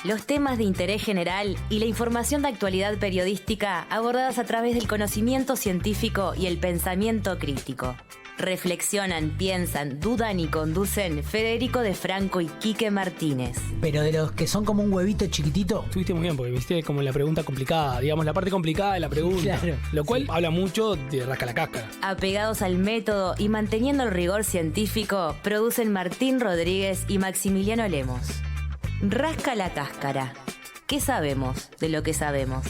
Los temas de interés general y la información de actualidad periodística abordadas a través del conocimiento científico y el pensamiento crítico. Reflexionan, piensan, dudan y conducen Federico de Franco y Quique Martínez. Pero de los que son como un huevito chiquitito. Estuviste muy bien porque viste como la pregunta complicada, digamos, la parte complicada de la pregunta. Claro. Lo cual habla mucho de Rasca la Cáscara. Apegados al método y manteniendo el rigor científico, producen Martín Rodríguez y Maximiliano Lemos. Rasca la Cáscara. ¿Qué sabemos de lo que sabemos?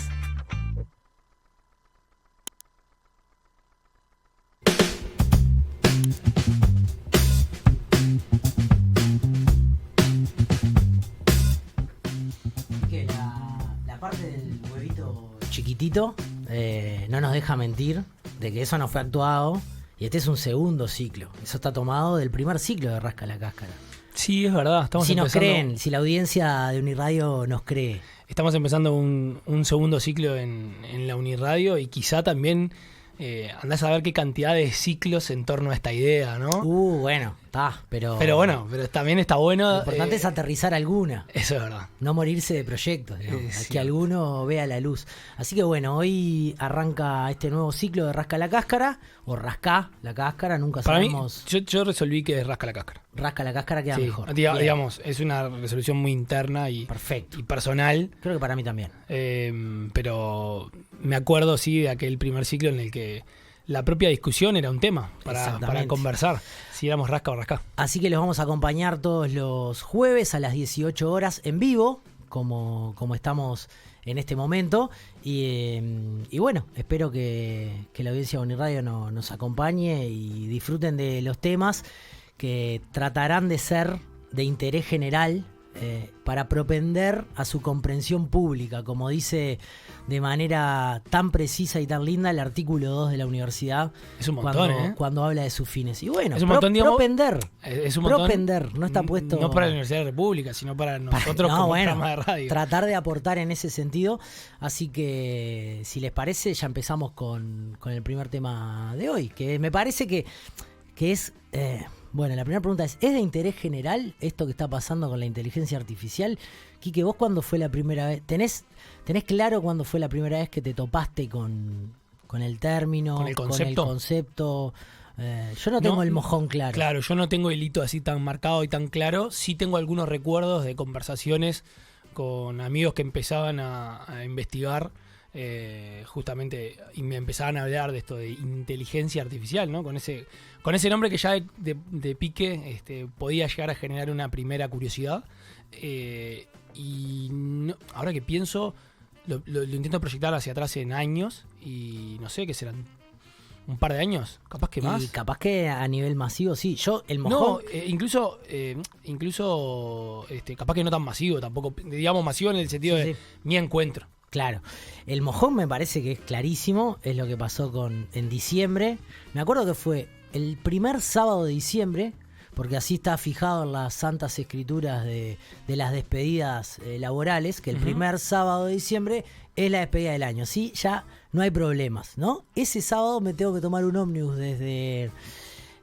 Que la parte del huevito chiquitito no nos deja mentir de que eso no fue actuado y este es un segundo ciclo. Eso está tomado del primer ciclo de Rasca la Cáscara. Sí, es verdad. Estamos Si nos empezando, creen, si la audiencia de Uniradio nos cree. Estamos empezando un segundo ciclo en la Uniradio y quizá también andás a ver qué cantidad de ciclos en torno a esta idea, ¿no? Bueno, está, pero Pero también está bueno. lo importante es aterrizar alguna. Eso es verdad. No morirse de proyectos, digamos, Sí. que alguno vea la luz. Así que bueno, hoy arranca este nuevo ciclo de Rasca la Cáscara, o Rascá la Cáscara, nunca Para mí, sabemos. yo resolví que es Rasca la Cáscara. Rasca la Cáscara queda Sí, mejor. Bien. digamos, es una resolución muy interna y Perfecto. personal. Creo que para mí también. Pero me acuerdo, sí, de aquel primer ciclo en el que la propia discusión era un tema para Exactamente. conversar, si éramos rasca o rascá. Así que los vamos a acompañar todos los jueves a las 18 horas en vivo, como estamos en este momento. Y bueno, espero que la audiencia de Uniradio nos acompañe y disfruten de los temas que tratarán de ser de interés general para propender a su comprensión pública, como dice de manera tan precisa y tan linda el artículo 2 de la universidad. Es un montón, cuando habla de sus fines. Y bueno, Es un montón, digamos, propender. Es un montón. Propender, no está puesto. No para la Universidad de la República, sino para nosotros No, como bueno, programa de radio. tratar de aportar en ese sentido. Así que, si les parece, ya empezamos con el primer tema de hoy, que me parece que es... bueno, la primera pregunta ¿es de interés general esto que está pasando con la inteligencia artificial? Quique, ¿vos cuándo fue la primera vez? ¿Tenés claro cuándo fue la primera vez que te topaste con el término, ¿Con el concepto? Yo no tengo el mojón claro. Claro, yo no tengo el hito así tan marcado y tan claro. Sí tengo algunos recuerdos de conversaciones con amigos que empezaban a investigar justamente y me empezaban a hablar de esto de inteligencia artificial, ¿no? Con ese nombre que ya de pique podía llegar a generar una primera curiosidad. Y no, ahora que pienso, lo intento proyectar hacia atrás en años y no sé qué serán. ¿Un par de años? ¿Capaz que más? Y capaz que a nivel masivo, sí. Yo, el mojón... No, incluso capaz que no tan masivo tampoco. Digamos masivo en el sentido de mi encuentro. Claro. El mojón me parece que es clarísimo. Es lo que pasó en diciembre. Me acuerdo que fue el primer sábado de diciembre, porque así está fijado en las santas escrituras de las despedidas laborales, que el primer sábado de diciembre es la despedida del año. Sí, ya no hay problemas, ¿no? Ese sábado me tengo que tomar un ómnibus desde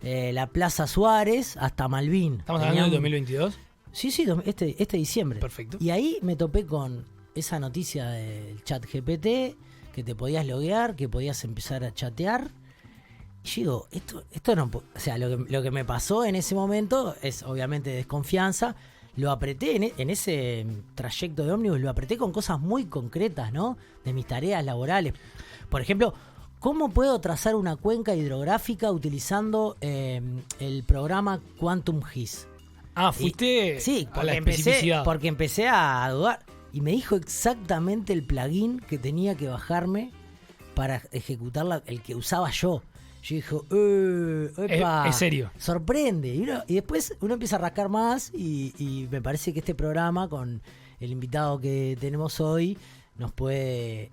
la Plaza Suárez hasta Malvin. ¿Estamos hablando del 2022? Sí, este diciembre. Perfecto. Y ahí me topé con esa noticia del chat GPT, que te podías loguear, que podías empezar a chatear. Y yo digo, esto no... O sea, lo que me pasó en ese momento es obviamente desconfianza. Lo apreté en ese trayecto de ómnibus, lo apreté con cosas muy concretas, ¿no? De mis tareas laborales. Por ejemplo, ¿cómo puedo trazar una cuenca hidrográfica utilizando el programa Quantum GIS? Fuiste Sí, a la especificidad. porque empecé a dudar. Y me dijo exactamente el plugin que tenía que bajarme para ejecutar el que usaba yo. Yo dije, epa, es serio. Sorprende. Y después uno empieza a rascar más y me parece que este programa con el invitado que tenemos hoy nos puede...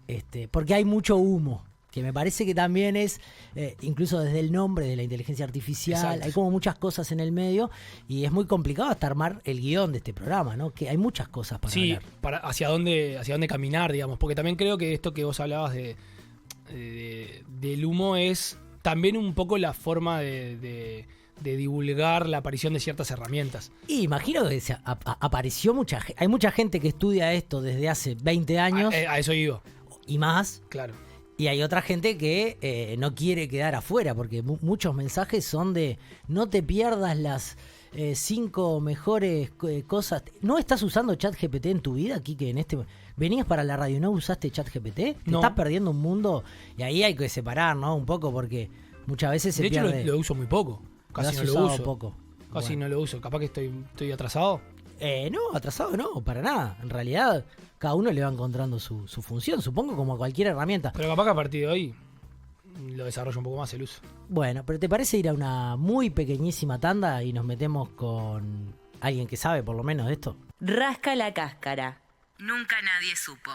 porque hay mucho humo, que me parece que también es, incluso desde el nombre de la inteligencia artificial, Exacto. Hay como muchas cosas en el medio y es muy complicado hasta armar el guión de este programa, ¿no? Que hay muchas cosas para hablar. Hacia dónde caminar, digamos, porque también creo que esto que vos hablabas del humo es también un poco la forma de de divulgar la aparición de ciertas herramientas. Y imagino que apareció mucha gente. Hay mucha gente que estudia esto desde hace 20 años A eso iba, y más. claro. Y hay otra gente que no quiere quedar afuera, porque muchos mensajes son de no te pierdas las 5 mejores cosas. ¿No estás usando ChatGPT en tu vida, Quique? Venías para la radio y no usaste ChatGPT. Te No. estás perdiendo un mundo. Y ahí hay que separar, ¿no? Un poco, porque muchas veces se De hecho, pierde. lo uso muy poco. Casi has no lo usado uso. poco. Casi Bueno. no lo uso. Capaz que estoy atrasado. No, atrasado no, para nada. En realidad, cada uno le va encontrando su función, supongo, como cualquier herramienta. Pero capaz que a partir de hoy lo desarrollo un poco más el uso. Bueno, pero ¿te parece ir a una muy pequeñísima tanda y nos metemos con alguien que sabe por lo menos de esto? Rasca la cáscara. Nunca nadie supo.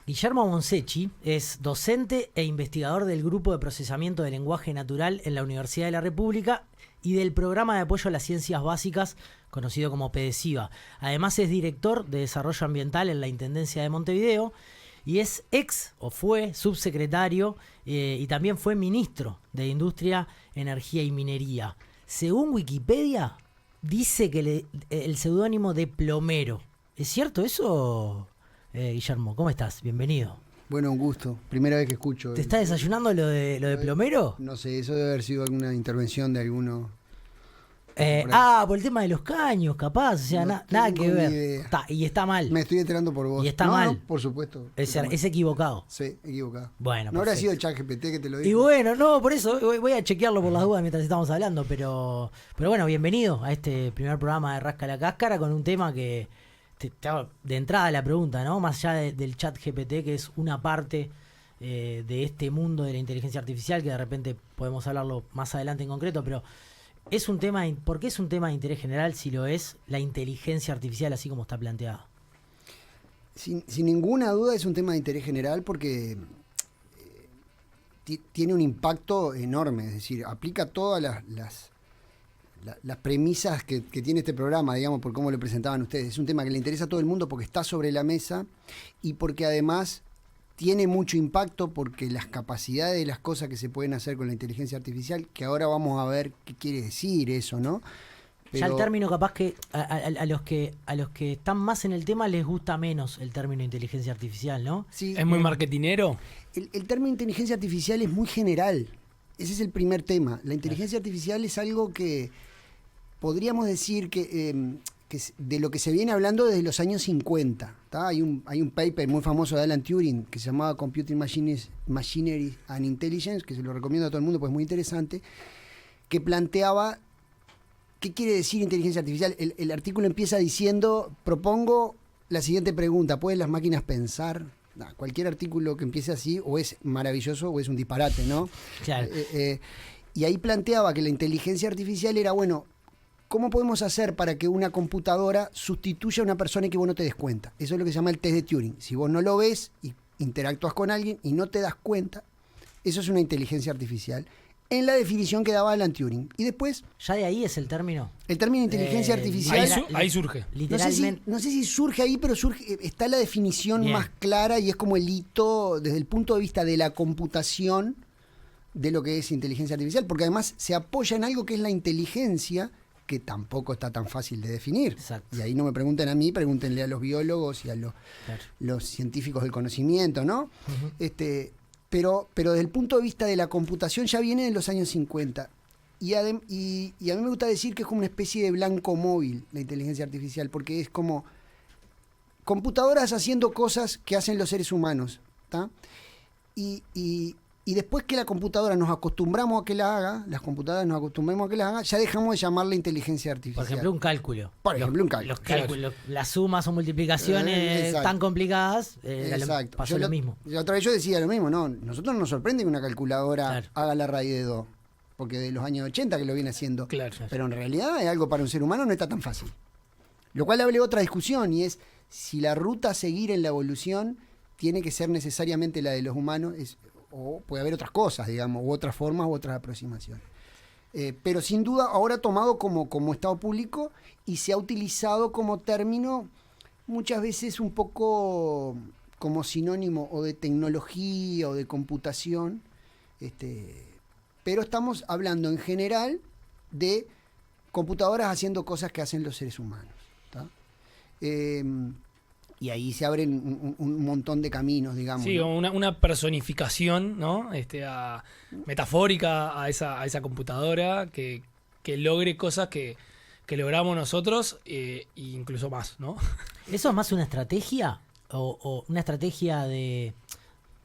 Guillermo Bonsechi es docente e investigador del Grupo de Procesamiento de Lenguaje Natural en la Universidad de la República y del Programa de Apoyo a las Ciencias Básicas, conocido como PEDESIVA. Además es director de Desarrollo Ambiental en la Intendencia de Montevideo y es fue subsecretario y también fue ministro de Industria, Energía y Minería. Según Wikipedia, dice que el seudónimo de Plomero. ¿Es cierto eso, Guillermo? ¿Cómo estás? Bienvenido. Bueno, un gusto. Primera vez que escucho. ¿Te está desayunando lo de Plomero? No sé, eso debe haber sido alguna intervención de alguno. Por el tema de los caños, capaz. O sea, No nada tengo que ni ver. idea. Y está mal. Me estoy enterando por vos. Y está No, mal. no, por supuesto. Es equivocado. Sí, equivocado. Bueno, No habrá perfecto. sido el ChatGPT que te lo dijo. Y bueno, no, por eso voy a chequearlo por las dudas mientras estamos hablando. Pero bueno, bienvenido a este primer programa de Rasca la Cáscara con un tema que te hago de entrada la pregunta, ¿no? Más allá del ChatGPT, que es una parte de este mundo de la inteligencia artificial, que de repente podemos hablarlo más adelante en concreto, pero es un tema, ¿por qué es un tema de interés general si lo es la inteligencia artificial así como está planteada? Sin ninguna duda es un tema de interés general porque tiene un impacto enorme, es decir, aplica todas las premisas que tiene este programa, digamos, por cómo lo presentaban ustedes. Es un tema que le interesa a todo el mundo porque está sobre la mesa y porque además tiene mucho impacto porque las capacidades de las cosas que se pueden hacer con la inteligencia artificial, que ahora vamos a ver qué quiere decir eso, ¿no? Ya el término capaz que a los que están más en el tema les gusta menos el término inteligencia artificial, ¿no? Sí, ¿Es muy marketinero? el término inteligencia artificial es muy general. Ese es el primer tema. La inteligencia artificial es algo que podríamos decir que de lo que se viene hablando desde los años 50. ¿Tá? Hay un paper muy famoso de Alan Turing que se llamaba Computing Machinery and Intelligence, que se lo recomiendo a todo el mundo, pues es muy interesante, que planteaba qué quiere decir inteligencia artificial. El artículo empieza diciendo, propongo la siguiente pregunta, ¿pueden las máquinas pensar? Cualquier artículo que empiece así o es maravilloso o es un disparate, ¿no? Claro. Y ahí planteaba que la inteligencia artificial era, bueno, ¿cómo podemos hacer para que una computadora sustituya a una persona y que vos no te des cuenta? Eso es lo que se llama el test de Turing. Si vos no lo ves y interactúas con alguien y no te das cuenta, eso es una inteligencia artificial en la definición que daba Alan Turing. Y después, Ya de ahí es el término. el término inteligencia artificial... Ahí surge. Literalmente. No sé si surge ahí, pero está la definición Bien. más clara y es como el hito desde el punto de vista de la computación de lo que es inteligencia artificial, porque además se apoya en algo que es la inteligencia, que tampoco está tan fácil de definir. Exacto. Y ahí no me pregunten a mí, pregúntenle a los biólogos y a Claro. los científicos del conocimiento, ¿no? Ujú. Pero desde el punto de vista de la computación ya viene en los años 50. Y a mí me gusta decir que es como una especie de blanco móvil la inteligencia artificial, porque es como computadoras haciendo cosas que hacen los seres humanos, ¿tá? Y después que la computadora nos acostumbramos a que la haga, las computadoras nos acostumbramos a que la haga, ya dejamos de llamarla inteligencia artificial. Por ejemplo, un cálculo. Por ejemplo, un cálculo. Los cálculos, las sumas o multiplicaciones Exacto. tan complicadas, Exacto. pasó lo mismo. Otra vez yo decía lo mismo, ¿no? Nosotros nos sorprende que una calculadora Claro. haga la raíz de 2, porque de los años 80 que lo viene haciendo. Claro. Pero en realidad es algo para un ser humano no está tan fácil. Lo cual abre otra discusión y es si la ruta a seguir en la evolución tiene que ser necesariamente la de los humanos o puede haber otras cosas, digamos, u otras formas u otras aproximaciones. Pero sin duda ahora tomado como estado público y se ha utilizado como término muchas veces un poco como sinónimo o de tecnología o de computación, pero estamos hablando en general de computadoras haciendo cosas que hacen los seres humanos. ¿Tá? Y ahí se abren un montón de caminos, digamos. Sí, ¿no? una personificación, ¿no? Metafórica a esa computadora que logre cosas que logramos nosotros e incluso más, ¿no? ¿Eso es más una estrategia? O una estrategia de,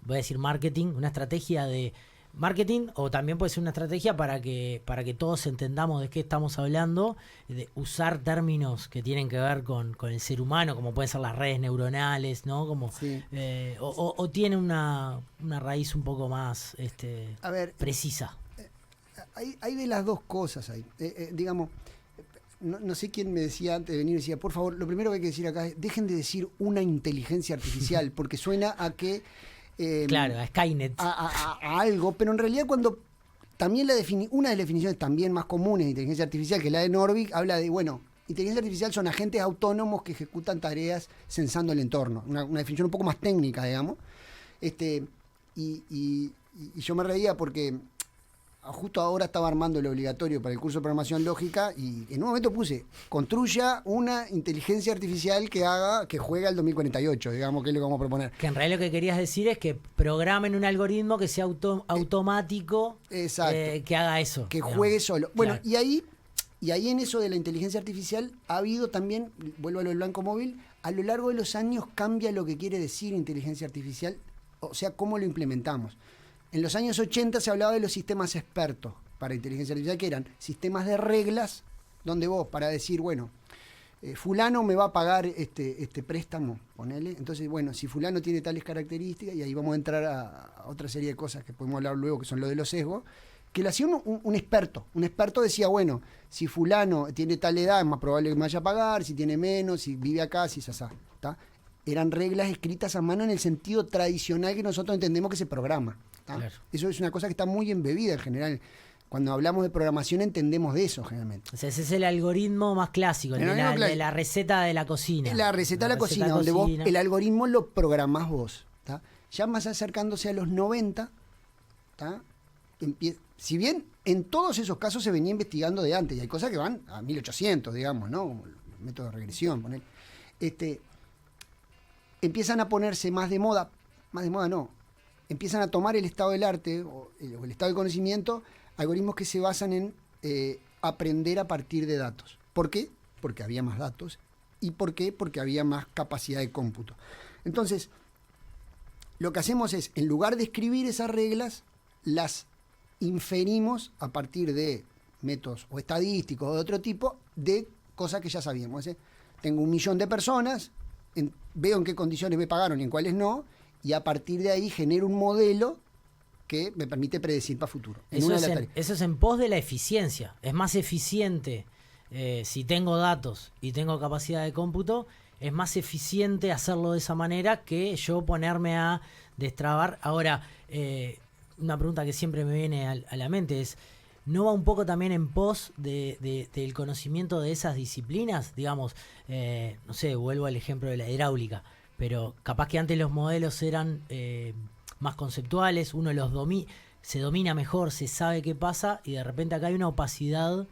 voy a decir marketing, una estrategia de marketing, o también puede ser una estrategia para que todos entendamos de qué estamos hablando, de usar términos que tienen que ver con el ser humano, como pueden ser las redes neuronales, ¿no? Como, Sí. o tiene una raíz un poco más A ver, precisa. hay de las dos cosas ahí. Digamos, no sé quién me decía antes de venir, decía, por favor, lo primero que hay que decir acá es, dejen de decir una inteligencia artificial, porque suena a que... Claro, a Skynet. A algo, pero en realidad cuando también una de las definiciones también más comunes de inteligencia artificial, que es la de Norvig, habla de, bueno, inteligencia artificial son agentes autónomos que ejecutan tareas censando el entorno. Una definición un poco más técnica, digamos. Y yo me reía porque justo ahora estaba armando lo obligatorio para el curso de programación lógica y en un momento puse, construya una inteligencia artificial que juegue al 2048, digamos, que es lo que vamos a proponer. Que en realidad lo que querías decir es que programen un algoritmo que sea automático, Exacto. que haga eso. Que digamos. juegue solo. Bueno, Claro. y ahí en eso de la inteligencia artificial ha habido también, vuelvo a lo del blanco móvil, a lo largo de los años cambia lo que quiere decir inteligencia artificial, o sea, cómo lo implementamos. En los años 80 se hablaba de los sistemas expertos para inteligencia artificial, que eran sistemas de reglas, donde vos, para decir, bueno, fulano me va a pagar este préstamo, ponele. Entonces, bueno, si fulano tiene tales características, y ahí vamos a entrar a otra serie de cosas que podemos hablar luego, que son lo de los sesgos, que lo hacía un experto. Un experto decía, bueno, si fulano tiene tal edad, es más probable que me vaya a pagar, si tiene menos, si vive acá, si es así. Eran reglas escritas a mano en el sentido tradicional que nosotros entendemos que se programa. Claro. Eso es una cosa que está muy embebida en general. Cuando hablamos de programación entendemos de eso generalmente. O sea, ese es el algoritmo más clásico, el de la receta de la cocina. La receta de la cocina, donde vos el algoritmo lo programás vos. ¿Tá? Ya más acercándose a los 90, ¿tá? Si bien en todos esos casos se venía investigando de antes, y hay cosas que van a 1800, digamos, ¿no? Como el método de regresión, poner. Empiezan a ponerse más de moda no, empiezan a tomar el estado del arte o el estado del conocimiento, algoritmos que se basan en aprender a partir de datos. ¿Por qué? Porque había más datos. ¿Y por qué? Porque había más capacidad de cómputo. Entonces, lo que hacemos es, en lugar de escribir esas reglas, las inferimos a partir de métodos o estadísticos o de otro tipo, de cosas que ya sabíamos. Tengo 1 millón de personas, veo en qué condiciones me pagaron y en cuáles no, y a partir de ahí genero un modelo que me permite predecir para futuro. Eso es en pos de la eficiencia. Es más eficiente, si tengo datos y tengo capacidad de cómputo, es más eficiente hacerlo de esa manera que yo ponerme a destrabar. Ahora, una pregunta que siempre me viene a la mente es, ¿no va un poco también en pos del conocimiento de esas disciplinas? Digamos, no sé, vuelvo al ejemplo de la hidráulica, pero capaz que antes los modelos eran más conceptuales, uno se domina mejor, se sabe qué pasa, y de repente acá hay una opacidad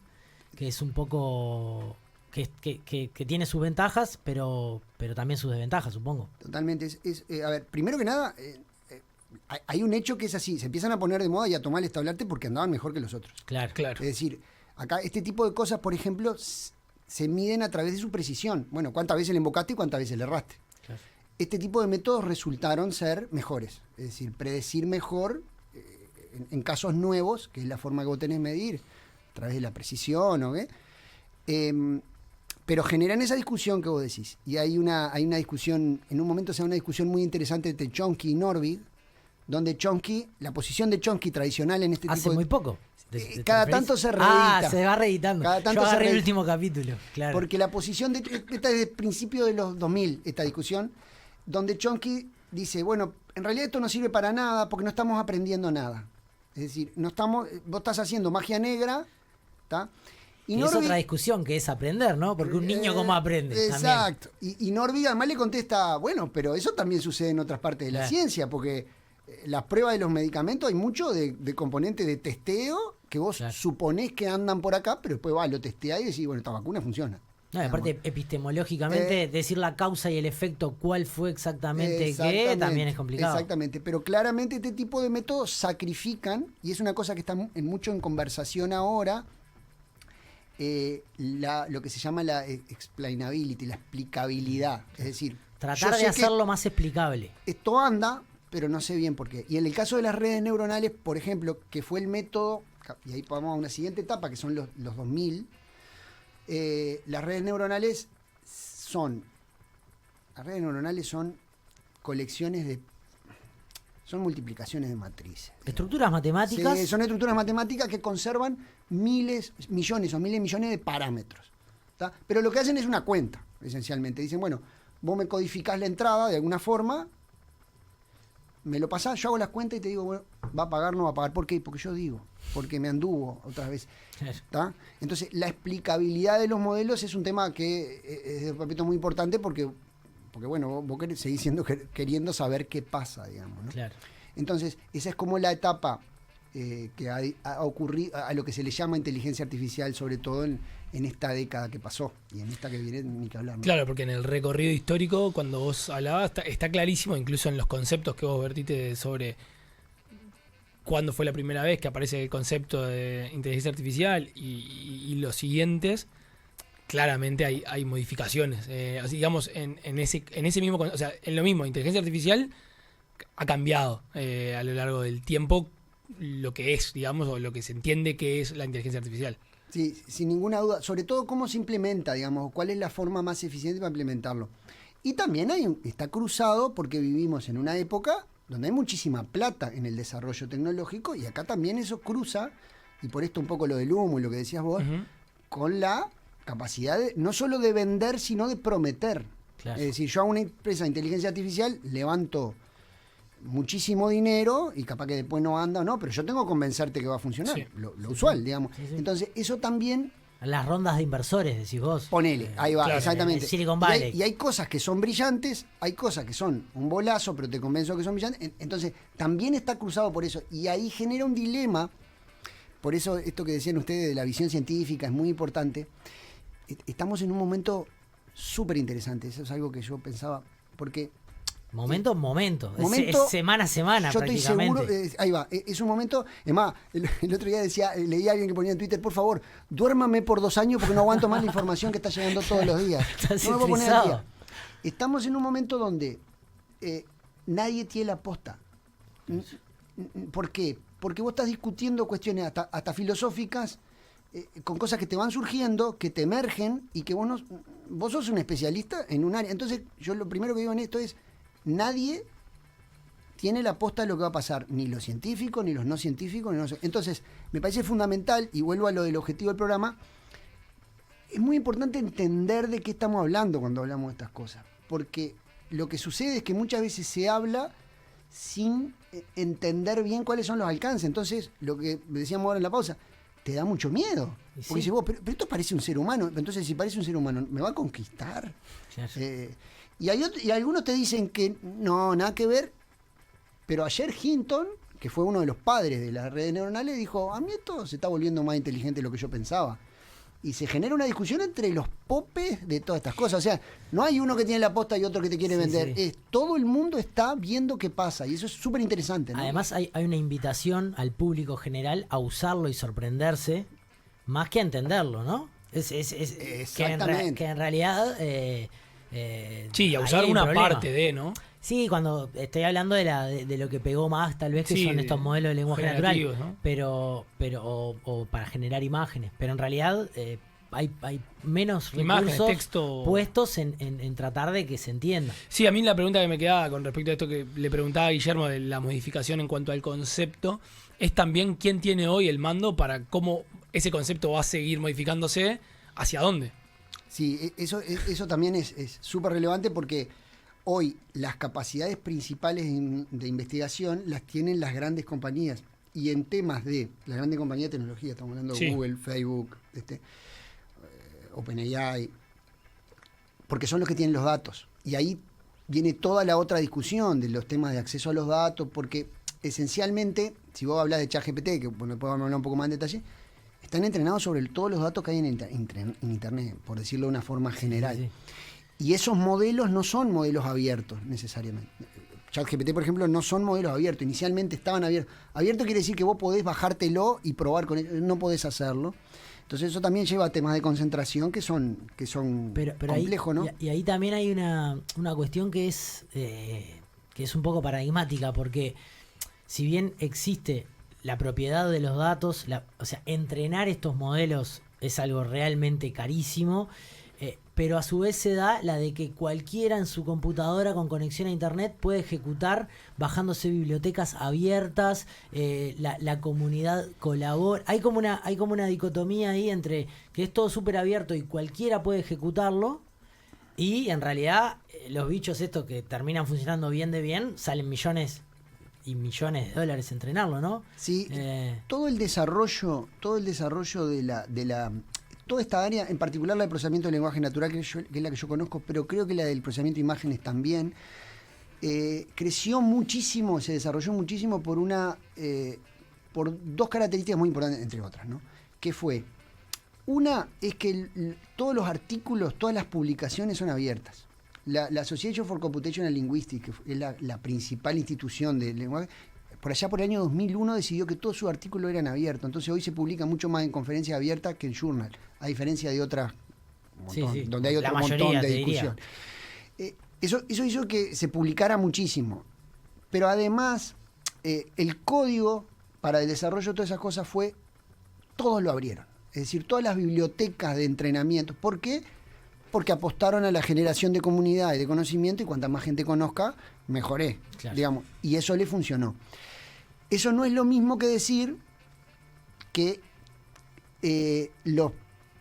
que es un poco... que tiene sus ventajas, pero también sus desventajas, supongo. Totalmente. A ver, primero que nada, hay un hecho que es así, se empiezan a poner de moda y a tomar el establarte porque andaban mejor que los otros. Claro. Es decir, acá este tipo de cosas, por ejemplo, se miden a través de su precisión. Bueno, cuántas veces le invocaste y cuántas veces le erraste. Claro. Este tipo de métodos resultaron ser mejores. Es decir, predecir mejor en casos nuevos, que es la forma que vos tenés de medir, a través de la precisión, ¿o qué? Pero generan esa discusión que vos decís. Y hay una discusión, en un momento se da una discusión muy interesante entre Chomsky y Norvig, donde Chomsky, la posición de Chomsky tradicional en este tipo de... Hace muy poco. Cada tanto se reedita. Se va reeditando. Cada tanto Yo se agarré el reedita. último capítulo, claro. Porque la posición de... Esta es del principio de los 2000, esta discusión, donde Chomsky dice, bueno, en realidad esto no sirve para nada porque no estamos aprendiendo nada. Es decir, vos estás haciendo magia negra, ¿tá? Y es otra discusión que es aprender, ¿no? Porque un niño cómo aprende. Exacto. Y Norvig además le contesta, bueno, pero eso también sucede en otras partes de la ciencia, porque las pruebas de los medicamentos hay mucho de componentes de testeo que vos suponés que andan por acá, pero después lo testeás y decís, bueno, esta vacuna funciona. No, aparte, epistemológicamente, decir la causa y el efecto, cuál fue exactamente qué, también es complicado. Exactamente, pero claramente este tipo de métodos sacrifican, y es una cosa que está mucho en conversación ahora, lo que se llama la explainability, la explicabilidad. Es decir, tratar de hacerlo más explicable. Esto anda, pero no sé bien por qué. Y en el caso de las redes neuronales, por ejemplo, que fue el método, y ahí vamos a una siguiente etapa, que son los 2000, las redes neuronales son colecciones son multiplicaciones de matrices. ¿Estructuras matemáticas? Sí, son estructuras matemáticas que conservan millones de parámetros. ¿Tá? Pero lo que hacen es una cuenta, esencialmente. Dicen, bueno, vos me codificás la entrada de alguna forma, me lo pasás, yo hago las cuentas y te digo, bueno, va a pagar, no va a pagar. ¿Por qué? Porque yo digo, porque me anduvo otras veces. ¿Tá? Entonces, la explicabilidad de los modelos es un tema que es, repito, muy importante porque bueno, vos seguís queriendo saber qué pasa, digamos, ¿no? Claro. Entonces, esa es como la etapa que ha ocurrido, a lo que se le llama inteligencia artificial, sobre todo en esta década que pasó, y en esta que viene ni que hablar, ¿no? Claro, porque en el recorrido histórico, cuando vos hablabas, está clarísimo, incluso en los conceptos que vos vertiste sobre cuándo fue la primera vez que aparece el concepto de inteligencia artificial y los siguientes. Claramente hay modificaciones. Así, digamos, en ese mismo, o sea, en lo mismo, inteligencia artificial ha cambiado a lo largo del tiempo lo que es, digamos, o lo que se entiende que es la inteligencia artificial. Sí, sin ninguna duda. Sobre todo cómo se implementa, digamos, cuál es la forma más eficiente para implementarlo. Y también está cruzado porque vivimos en una época donde hay muchísima plata en el desarrollo tecnológico y acá también eso cruza, y por esto un poco lo del humo y lo que decías vos, con la capacidad no solo de vender, sino de prometer. Claro. Es decir, yo a una empresa de inteligencia artificial levanto muchísimo dinero y capaz que después no anda o no, pero yo tengo que convencerte que va a funcionar. Sí. Lo usual, digamos. Sí. Entonces, eso también... Las rondas de inversores, decís vos. Ponele, ahí va, claro, exactamente. Silicon Valley. Y hay cosas que son brillantes, hay cosas que son un bolazo, pero te convenzo que son brillantes. Entonces, también está cruzado por eso. Y ahí genera un dilema. Por eso, esto que decían ustedes de la visión científica es muy importante. Estamos en un momento súper interesante. Eso es algo que yo pensaba. Porque... Momento, es semana a semana, yo prácticamente. Estoy seguro, ahí va, es un momento. Es más, el otro día leí a alguien que ponía en Twitter, por favor, duérmame por 2 años porque no aguanto más la información que está llegando todos los días. No me puedo poner al día. Estamos en un momento donde nadie tiene la posta. ¿Por qué? Porque vos estás discutiendo cuestiones hasta filosóficas, con cosas que te van surgiendo, que te emergen y que vos sos un especialista en un área. Entonces, yo lo primero que digo en esto es, nadie tiene la posta de lo que va a pasar, ni los científicos, ni los no científicos, ni Entonces, me parece fundamental, y vuelvo a lo del objetivo del programa, es muy importante entender de qué estamos hablando cuando hablamos de estas cosas, porque lo que sucede es que muchas veces se habla sin entender bien cuáles son los alcances. Entonces, lo que decíamos ahora en la pausa, te da mucho miedo. Porque dices vos, pero esto parece un ser humano. Entonces, si parece un ser humano, ¿me va a conquistar? Y algunos te dicen que no, nada que ver. Pero ayer Hinton, que fue uno de los padres de las redes neuronales, dijo, a mí esto se está volviendo más inteligente de lo que yo pensaba. Y se genera una discusión entre los popes de todas estas cosas. O sea, no hay uno que tiene la posta y otro que te quiere vender. Todo el mundo está viendo qué pasa. Y eso es súper interesante, ¿no? Además, hay una invitación al público general a usarlo y sorprenderse, más que a entenderlo, ¿no? Exactamente. Que en realidad... sí, a usar una parte de, ¿no? Sí, cuando estoy hablando de lo que pegó más, tal vez, que son estos modelos de lenguaje natural, ¿no? Pero o para generar imágenes. Pero en realidad hay menos recursos puestos en tratar de que se entienda. Sí, a mí la pregunta que me quedaba con respecto a esto que le preguntaba a Guillermo de la modificación en cuanto al concepto, es también quién tiene hoy el mando para cómo ese concepto va a seguir modificándose, hacia dónde. Sí, eso también es súper relevante porque hoy las capacidades principales de investigación las tienen las grandes compañías y en temas de la grande compañía de tecnología, estamos hablando de Sí. Google, Facebook, OpenAI, porque son los que tienen los datos. Y ahí viene toda la otra discusión de los temas de acceso a los datos, porque esencialmente, si vos hablas de ChatGPT, que bueno, después vamos a hablar un poco más en detalle, están entrenados sobre todos los datos que hay en Internet, por decirlo de una forma general. Sí. Y esos modelos no son modelos abiertos necesariamente. ChatGPT, por ejemplo, no son modelos abiertos. Inicialmente estaban abiertos. Abierto quiere decir que vos podés bajártelo y probar con él. No podés hacerlo. Entonces eso también lleva a temas de concentración que son Pero complejos, ahí, ¿no? y ahí también hay una cuestión que es un poco paradigmática, porque si bien existe la propiedad de los datos, o sea, entrenar estos modelos es algo realmente carísimo, pero a su vez se da la de que cualquiera en su computadora con conexión a internet puede ejecutar bajándose bibliotecas abiertas, la comunidad colabora. Hay como una dicotomía ahí entre que es todo súper abierto y cualquiera puede ejecutarlo, y en realidad los bichos estos que terminan funcionando bien de bien salen millones y millones de dólares entrenarlo, ¿no? Sí, todo el desarrollo de toda esta área, en particular la del procesamiento del lenguaje natural, que es la que yo conozco, pero creo que la del procesamiento de imágenes también, creció muchísimo, se desarrolló muchísimo por dos características muy importantes, entre otras, ¿no? Que fue, una es que todos los artículos, todas las publicaciones son abiertas. La Association for Computational Linguistics, que es la principal institución del lenguaje, por allá por el año 2001 decidió que todos sus artículos eran abiertos. Entonces hoy se publica mucho más en conferencias abiertas que en journal, a diferencia de otras, donde hay otro montón de discusión. Eso hizo que se publicara muchísimo. Pero además, el código para el desarrollo de todas esas cosas todos lo abrieron. Es decir, todas las bibliotecas de entrenamiento. ¿Por qué? Porque apostaron a la generación de comunidad y de conocimiento, y cuanta más gente conozca, mejoré, claro, digamos. Y eso le funcionó. Eso no es lo mismo que decir que los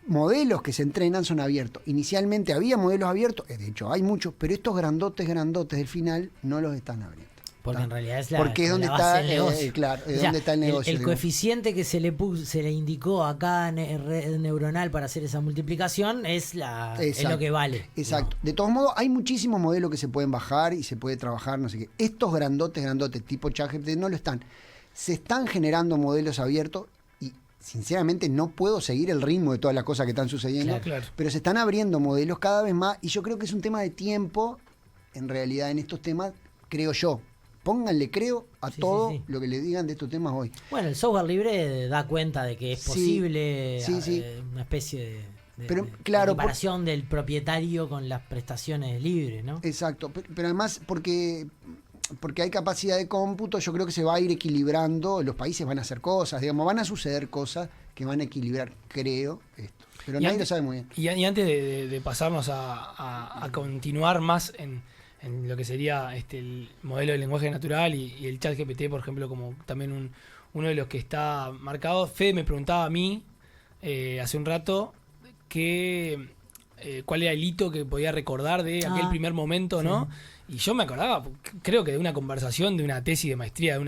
modelos que se entrenan son abiertos. Inicialmente había modelos abiertos, de hecho hay muchos, pero estos grandotes del final no los están abriendo. Porque en realidad es porque es donde base está del negocio. claro, O sea, donde está el negocio. El coeficiente que se le indicó a cada red neuronal para hacer esa multiplicación es lo que vale. Exacto. De todos modos, hay muchísimos modelos que se pueden bajar y se puede trabajar, no sé qué. Estos grandotes, tipo ChatGPT, no lo están. Se están generando modelos abiertos y, sinceramente, no puedo seguir el ritmo de todas las cosas que están sucediendo. Claro. Pero se están abriendo modelos cada vez más, y yo creo que es un tema de tiempo, en realidad, en estos temas, creo yo. Pónganle creo a todo lo que le digan de estos temas hoy. Bueno, el software libre da cuenta de que es posible una especie de equiparación del propietario con las prestaciones libres, ¿no? Exacto, pero además porque hay capacidad de cómputo, yo creo que se va a ir equilibrando, los países van a hacer cosas, digamos, van a suceder cosas que van a equilibrar, creo, esto. Pero nadie lo sabe muy bien. Y antes de pasarnos a continuar más en lo que sería el modelo de lenguaje natural y el ChatGPT, por ejemplo, como también uno de los que está marcado. Fede me preguntaba a mí hace un rato cuál era el hito que podía recordar de aquel primer momento, ¿no? Y yo me acordaba, creo que de una conversación, de una tesis de maestría,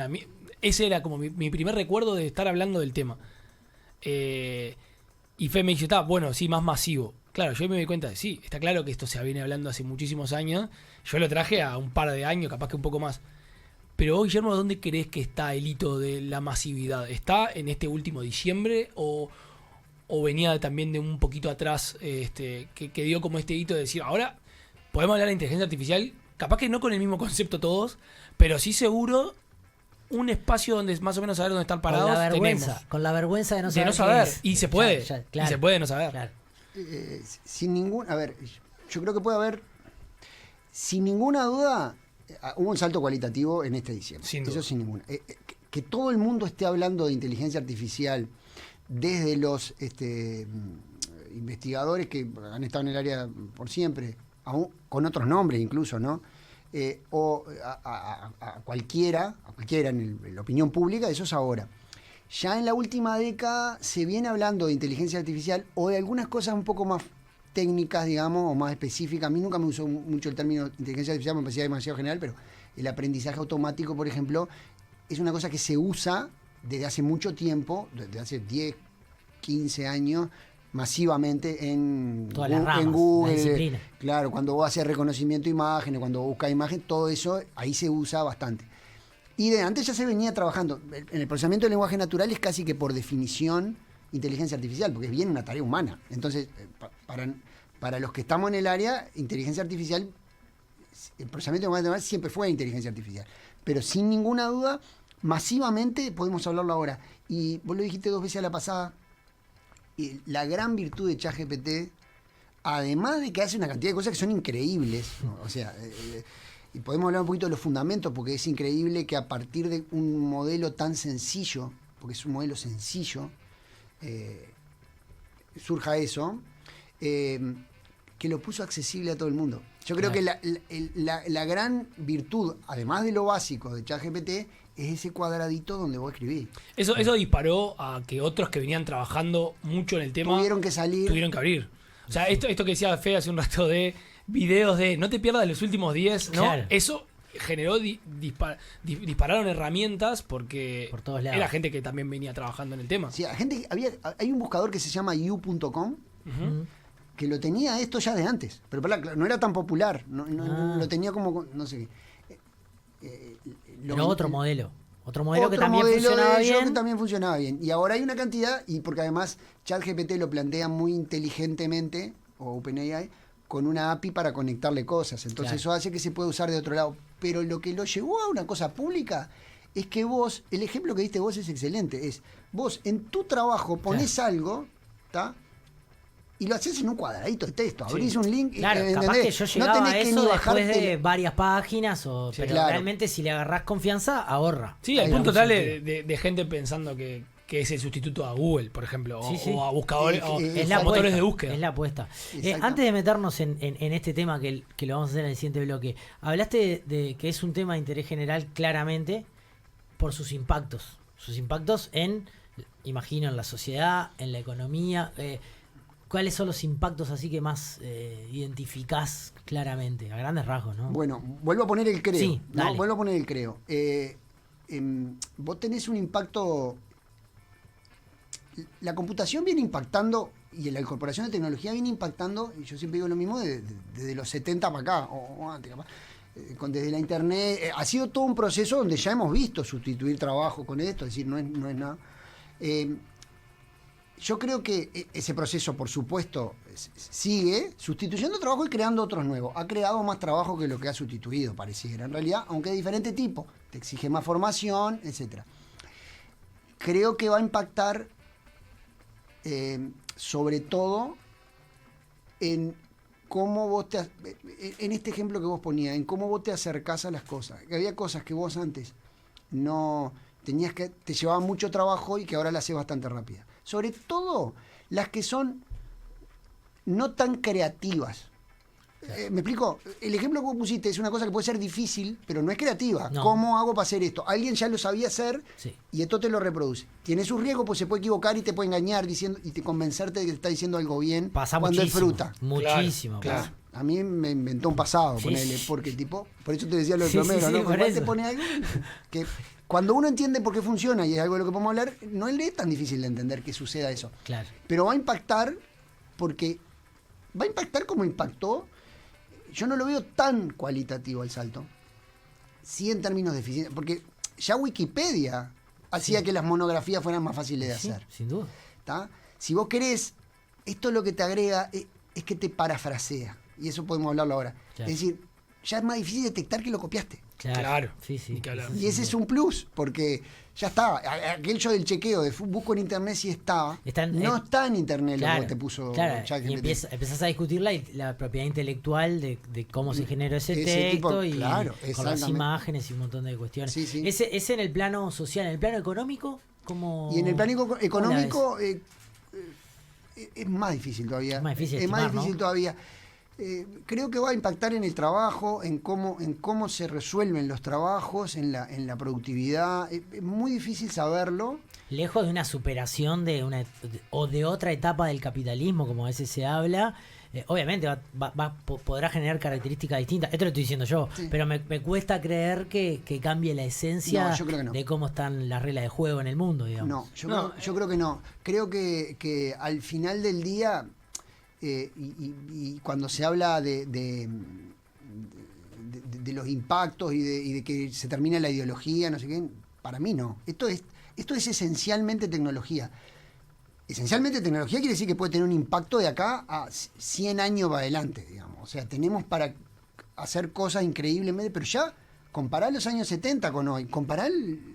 ese era como mi primer recuerdo de estar hablando del tema. Y Fede me dice, bueno, sí, más masivo. Claro, yo me doy cuenta de, sí, está claro que esto se viene hablando hace muchísimos años. Yo lo traje a un par de años, capaz que un poco más. Pero vos, Guillermo, ¿dónde crees que está el hito de la masividad? ¿Está en este último diciembre o venía también de un poquito atrás, que dio como este hito de decir, ahora podemos hablar de inteligencia artificial, capaz que no con el mismo concepto todos, pero sí seguro un espacio donde más o menos saber dónde están parados Con la vergüenza de no saber. De no saber, es. y se puede, claro, y se puede no saber. Claro. Sin ningún, a ver, yo creo que puede haber, sin ninguna duda, hubo un salto cualitativo en este diciembre. Eso sin ninguna. Que todo el mundo esté hablando de inteligencia artificial, desde los investigadores que han estado en el área por siempre, aún con otros nombres incluso, ¿no? O a cualquiera en la opinión pública, eso es ahora. Ya en la última década se viene hablando de inteligencia artificial o de algunas cosas un poco más técnicas, digamos, o más específicas. A mí nunca me usó mucho el término inteligencia artificial, me parecía demasiado general, pero el aprendizaje automático, por ejemplo, es una cosa que se usa desde hace mucho tiempo, desde hace 10, 15 años, masivamente en Todas las ramas, en la Google. disciplina. Claro, cuando vos haces reconocimiento de imágenes, cuando buscas imagen, todo eso ahí se usa bastante. Y de antes ya se venía trabajando. En el procesamiento del lenguaje natural es casi que por definición inteligencia artificial, porque es bien una tarea humana. Entonces, para los que estamos en el área, inteligencia artificial, el procesamiento del lenguaje natural siempre fue inteligencia artificial. Pero sin ninguna duda, masivamente podemos hablarlo ahora. Y vos lo dijiste 2 veces a la pasada, y la gran virtud de ChatGPT, además de que hace una cantidad de cosas que son increíbles, ¿no? O sea, y podemos hablar un poquito de los fundamentos, porque es increíble que a partir de un modelo tan sencillo, porque es un modelo sencillo, surja eso, que lo puso accesible a todo el mundo. Yo creo que la gran virtud, además de lo básico de ChatGPT, es ese cuadradito donde vos escribís. Eso disparó a que otros que venían trabajando mucho en el tema Tuvieron que salir. tuvieron que abrir. O sea, esto que decía Fede hace un rato de videos de no te pierdas de los últimos 10, ¿no? Claro. Eso generó, dispararon herramientas porque Por todos lados. era gente que también venía trabajando en el tema. Sí, hay un buscador que se llama you.com, que lo tenía esto ya de antes, pero no era tan popular, lo tenía como, no sé qué. Pero otro modelo que también funcionaba bien. Que también funcionaba bien. Y ahora hay una cantidad, y porque además ChatGPT lo plantea muy inteligentemente, o OpenAI, con una API para conectarle cosas. Entonces eso hace que se pueda usar de otro lado. Pero lo que lo llevó a una cosa pública es que vos, el ejemplo que diste vos es excelente, es vos en tu trabajo ponés algo, ¿está? Y lo haces en un cuadradito de texto, abrís un link y Claro, capaz que yo llegaba no tenés a que eso ni después de bajarte. varias páginas, Sí, pero claro. realmente si le agarrás confianza, ahorra. Sí, al Ahí punto va. tal de gente pensando que es el sustituto a Google, por ejemplo, Sí. o a buscadores, o Es a motores de búsqueda. Es la apuesta. Exacto. Antes de meternos en este tema que lo vamos a hacer en el siguiente bloque, hablaste de que es un tema de interés general claramente por sus impactos. Sus impactos imagino, en la sociedad, en la economía. ¿Cuáles son los impactos así que más identificás claramente? A grandes rasgos, ¿no? Bueno, vuelvo a poner el creo. Sí, ¿no? dale. Vuelvo a poner el creo. Vos tenés un impacto. La computación viene impactando y la incorporación de tecnología viene impactando, y yo siempre digo lo mismo, desde los 70 para acá, o antes capaz. Desde la internet, ha sido todo un proceso donde ya hemos visto sustituir trabajo con esto, es decir, no es nada. Yo creo que ese proceso, por supuesto, sigue sustituyendo trabajo y creando otros nuevos. Ha creado más trabajo que lo que ha sustituido, pareciera. En realidad, aunque de diferente tipo, te exige más formación, etc. Creo que va a impactar sobre todo en cómo vos en este ejemplo que vos ponías, en cómo vos te acercás a las cosas. Que había cosas que vos antes no tenías que, te llevaban mucho trabajo y que ahora las haces bastante rápida. Sobre todo las que son no tan creativas. ¿Me explico? El ejemplo que vos pusiste es una cosa que puede ser difícil, pero no es creativa. No. ¿Cómo hago para hacer esto? Alguien ya lo sabía hacer Sí. y esto te lo reproduce. Tiene sus riesgos, pues se puede equivocar y te puede engañar diciendo y te convencerte de que te está diciendo algo bien Pasa cuando muchísimo. es fruta. Muchísimo. Claro. pasa. A mí me inventó un pasado, Sí, ponele, sí. porque tipo, por eso te decía lo del Sí, sí, plomero, sí, ¿no? por Porque igual te eso. pone algo que cuando uno entiende por qué funciona, y es algo de lo que podemos hablar, no es tan difícil de entender que suceda eso. Claro. Pero va a impactar porque va a impactar como impactó. Yo no lo veo tan cualitativo el salto. Sí en términos de eficiencia, porque ya Wikipedia hacía que las monografías fueran más fáciles de Sí, hacer. sin duda. ¿Tá? Si vos querés, esto lo que te agrega es que te parafrasea. Y eso podemos hablarlo ahora. Claro. Es decir, ya es más difícil detectar que lo copiaste. Claro. Sí, sí. Ni que hablar. Sí, Y ese es un plus, porque ya está. Aquel yo del chequeo de busco en internet si estaba. No está en internet lo que te puso ChatGPT. Y empezás a discutir la propiedad intelectual de cómo se generó ese texto tipo, y claro, con las exactamente. imágenes y un montón de cuestiones. Sí, sí. Ese en el plano social, en el plano económico, ¿cómo? Y en el plano ¿cómo la económico es más difícil todavía. Es más difícil Es más estimar, difícil ¿no? todavía. Creo que va a impactar en el trabajo, en cómo se resuelven los trabajos, en la productividad. Es muy difícil saberlo. Lejos de una superación de otra etapa del capitalismo, como a veces se habla, obviamente podrá generar características distintas. Esto lo estoy diciendo yo, Sí. pero me cuesta creer que cambie la esencia No, yo creo que no. de cómo están las reglas de juego en el mundo, digamos. No, yo creo que no. Creo que al final del día, y cuando se habla de los impactos y de que se termina la ideología, no sé qué, para mí no. Esto es esencialmente tecnología. Esencialmente tecnología quiere decir que puede tener un impacto de acá a 100 años para adelante, digamos. O sea, tenemos para hacer cosas increíblemente, pero ya comparar los años 70 con hoy, comparar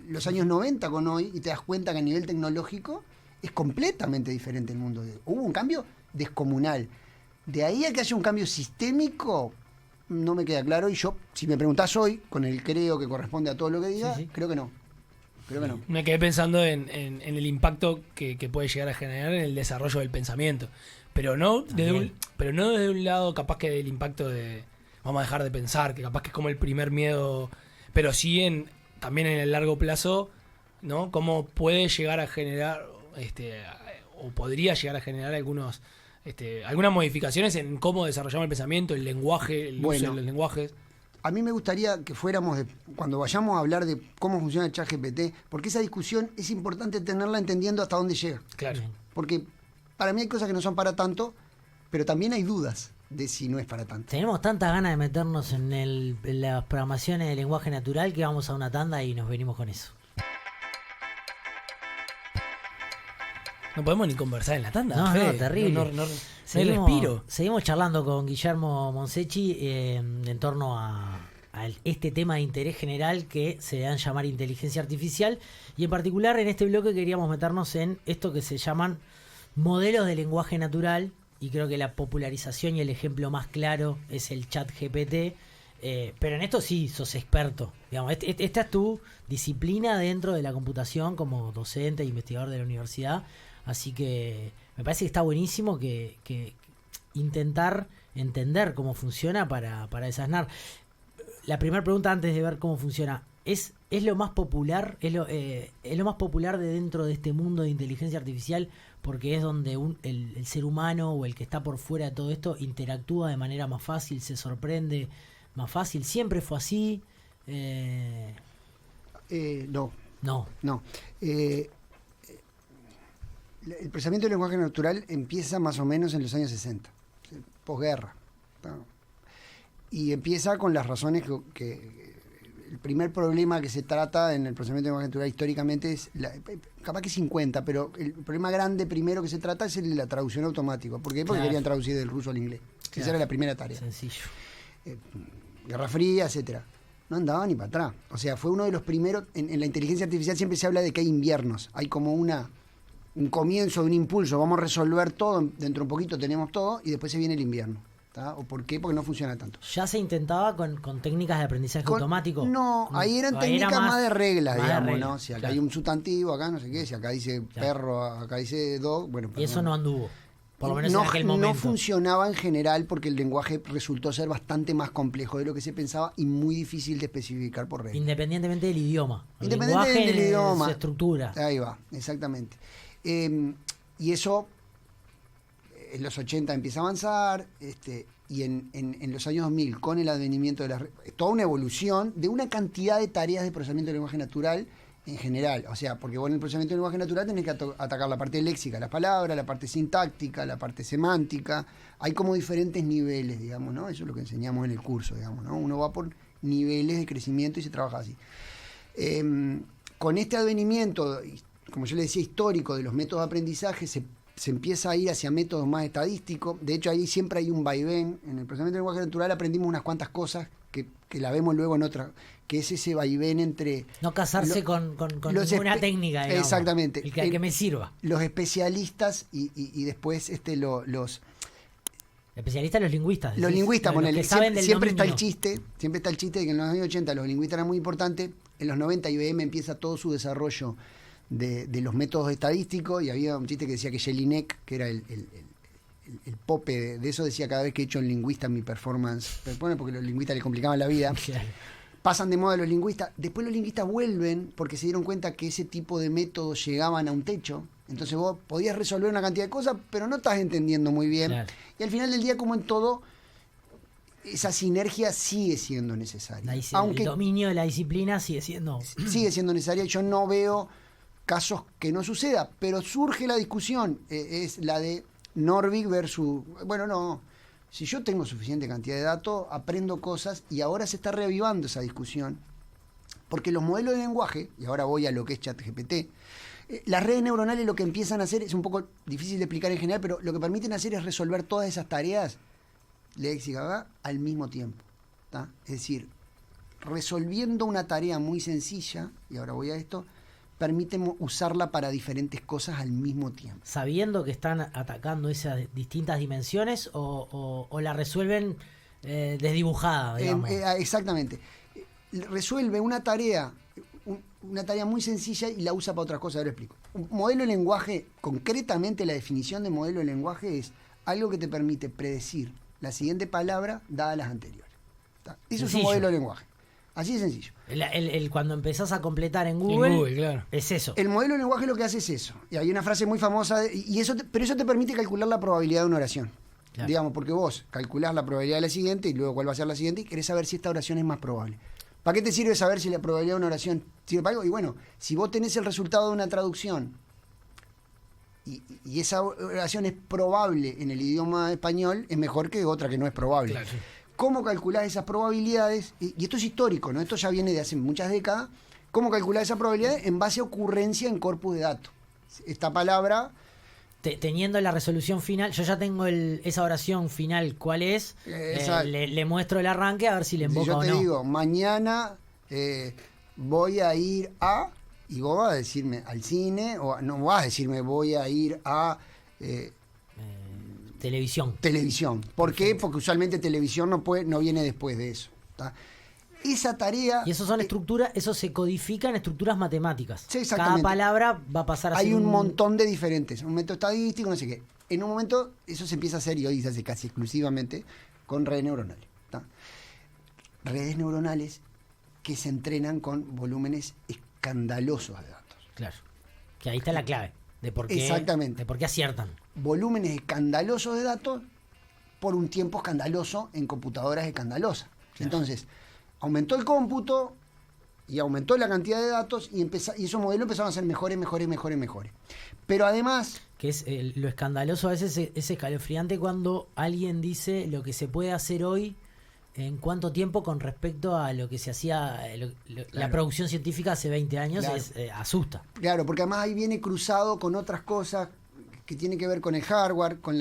los años 90 con hoy, y te das cuenta que a nivel tecnológico es completamente diferente el mundo. Hubo un cambio descomunal. De ahí a que haya un cambio sistémico, no me queda claro. Y yo, si me preguntás hoy, con el creo que corresponde a todo lo que diga, Sí. creo que no. Creo que no. Me quedé pensando en el impacto que puede llegar a generar en el desarrollo del pensamiento. Pero no desde un lado capaz que del impacto de vamos a dejar de pensar, que capaz que es como el primer miedo, pero sí también en el largo plazo, ¿no? Cómo puede llegar a generar, o podría llegar a generar algunas modificaciones en cómo desarrollamos el pensamiento, el lenguaje, el uso de los lenguajes. A mí me gustaría que fuéramos, cuando vayamos a hablar de cómo funciona el ChatGPT, porque esa discusión es importante tenerla entendiendo hasta dónde llega. Claro. Porque para mí hay cosas que no son para tanto, pero también hay dudas de si no es para tanto. Tenemos tantas ganas de meternos en las programaciones de lenguaje natural que vamos a una tanda y nos venimos con eso. No podemos ni conversar en la tanda. No, Fede. terrible. No hay respiro. Seguimos charlando con Guillermo Monsechi en torno a este tema de interés general que se dan llamar inteligencia artificial, y en particular en este bloque queríamos meternos en esto que se llaman modelos de lenguaje natural, y creo que la popularización y el ejemplo más claro es el ChatGPT, pero en esto sí sos experto, digamos, esta es tu disciplina dentro de la computación como docente e investigador de la universidad, así que me parece que está buenísimo que intentar entender cómo funciona para desasnar. La primera pregunta antes de ver cómo funciona, ¿es lo más popular? ¿Es lo más popular de dentro de este mundo de inteligencia artificial? Porque es donde el ser humano o el que está por fuera de todo esto interactúa de manera más fácil, se sorprende más fácil. ¿Siempre fue así? No. No. El procesamiento del lenguaje natural empieza más o menos en los años 60, posguerra. ¿No? Y empieza con las razones que el primer problema que se trata en el procesamiento del lenguaje natural históricamente es, capaz que 50, pero el problema grande primero que se trata es el de la traducción automática. ¿Por qué? Porque Claro. querían traducir del ruso al inglés. Claro. Esa era la primera tarea. Sencillo. Guerra Fría, etcétera. No andaba ni para atrás. O sea, fue uno de los primeros. En la inteligencia artificial siempre se habla de que hay inviernos. Hay como un comienzo, un impulso. Vamos a resolver todo. Dentro de un poquito tenemos todo y después se viene el invierno. ¿Tá? ¿O por qué? Porque no funciona tanto. ¿Ya se intentaba con técnicas de aprendizaje automático? No, ahí eran Ahí era técnicas más de reglas, más de digamos, reglas, ¿no? Si acá claro. hay un sustantivo, acá no sé qué, si acá dice Claro. perro, acá dice dog, bueno. Y eso no anduvo. Por lo menos no, en aquel no momento. funcionaba en general porque el lenguaje resultó ser bastante más complejo de lo que se pensaba y muy difícil de especificar por reglas. Independientemente del idioma. El Independientemente lenguaje del idioma. Su estructura. Ahí va, exactamente. Y eso en los 80 empieza a avanzar, y en los años 2000, con el advenimiento de las toda una evolución de una cantidad de tareas de procesamiento del lenguaje natural en general. O sea, porque vos en el procesamiento del lenguaje natural tenés que atacar la parte léxica, las palabras, la parte sintáctica, la parte semántica. Hay como diferentes niveles, digamos, ¿no? Eso es lo que enseñamos en el curso, digamos, ¿no? Uno va por niveles de crecimiento y se trabaja así. Con este advenimiento, como yo le decía, histórico de los métodos de aprendizaje, se empieza a ir hacia métodos más estadísticos. De hecho, ahí siempre hay un vaivén. En el procesamiento del lenguaje natural aprendimos unas cuantas cosas que la vemos luego en otra, que es ese vaivén entre... No casarse con ninguna técnica, digamos. Exactamente. El que me sirva. Los especialistas y después los Especialistas, los lingüistas. los lingüistas, los que saben del siempre está el dominio. chiste de que en los años 80 los lingüistas eran muy importantes. En los 90 IBM empieza todo su desarrollo de los métodos estadísticos, y había un chiste que decía que Jelinek, que era el pope de eso, decía: cada vez que he hecho un lingüista mi performance, porque los lingüistas le complicaban la vida, Claro. pasan de moda los lingüistas. Después los lingüistas vuelven porque se dieron cuenta que ese tipo de métodos llegaban a un techo. Entonces vos podías resolver una cantidad de cosas, pero no estás entendiendo muy bien. Claro. Y al final del día, como en todo, esa sinergia sigue siendo necesaria. El dominio de la disciplina sigue siendo necesaria. Yo no veo casos que no suceda, pero surge la discusión. Es la de Norvig versus... Bueno, no. Si yo tengo suficiente cantidad de datos, aprendo cosas y ahora se está reavivando esa discusión. Porque los modelos de lenguaje, y ahora voy a lo que es ChatGPT, las redes neuronales lo que empiezan a hacer, es un poco difícil de explicar en general, pero lo que permiten hacer es resolver todas esas tareas léxicas al mismo tiempo. ¿Tá? Es decir, resolviendo una tarea muy sencilla, y ahora voy a esto, permite usarla para diferentes cosas al mismo tiempo. ¿Sabiendo que están atacando esas distintas dimensiones o la resuelven desdibujada, digamos? Exactamente. Resuelve una tarea muy sencilla y la usa para otras cosas. Ahora explico. Un modelo de lenguaje, concretamente la definición de modelo de lenguaje es algo que te permite predecir la siguiente palabra dada las anteriores. ¿Tá? Eso es un modelo de lenguaje. Así de sencillo. Cuando empezás a completar en Google, claro. Es eso. El modelo de lenguaje lo que hace es eso. Y hay una frase muy famosa, pero eso te permite calcular la probabilidad de una oración. Claro. Digamos, porque vos calculás la probabilidad de la siguiente y luego cuál va a ser la siguiente y querés saber si esta oración es más probable. ¿Para qué te sirve saber si la probabilidad de una oración sirve para algo? Y bueno, si vos tenés el resultado de una traducción y esa oración es probable en el idioma español, es mejor que otra que no es probable. Claro. ¿Cómo calculás esas probabilidades? Y esto es histórico, ¿no? Esto ya viene de hace muchas décadas. ¿Cómo calculás esas probabilidades? En base a ocurrencia en corpus de datos. Esta palabra... Teniendo la resolución final, yo ya tengo esa oración final, ¿cuál es? Le muestro el arranque a ver si le invoca o no. Yo te digo, mañana voy a ir a... Y vos vas a decirme al cine, o no vas a decirme voy a ir a... Televisión. ¿Por qué? Porque usualmente televisión no viene después de eso. ¿Tá? Esa tarea... Y eso son estructuras, eso se codifica en estructuras matemáticas. Sí, exactamente. Cada palabra va a pasar a ser Hay un montón de diferentes. Un método estadístico, no sé qué. En un momento eso se empieza a hacer, y hoy se hace casi exclusivamente, con redes neuronales. ¿Tá? Redes neuronales que se entrenan con volúmenes escandalosos de datos. Claro. Que ahí está la clave de por qué, exactamente. De por qué aciertan. Volúmenes escandalosos de datos por un tiempo escandaloso en computadoras escandalosas. Claro. Entonces, aumentó el cómputo y aumentó la cantidad de datos y esos modelos empezaron a ser mejores. Pero además... Que es lo escandaloso a veces es escalofriante cuando alguien dice lo que se puede hacer hoy en cuánto tiempo con respecto a lo que se hacía, claro. La producción científica hace 20 años, claro. Asusta. Claro, porque además ahí viene cruzado con otras cosas que tienen que ver con el hardware, con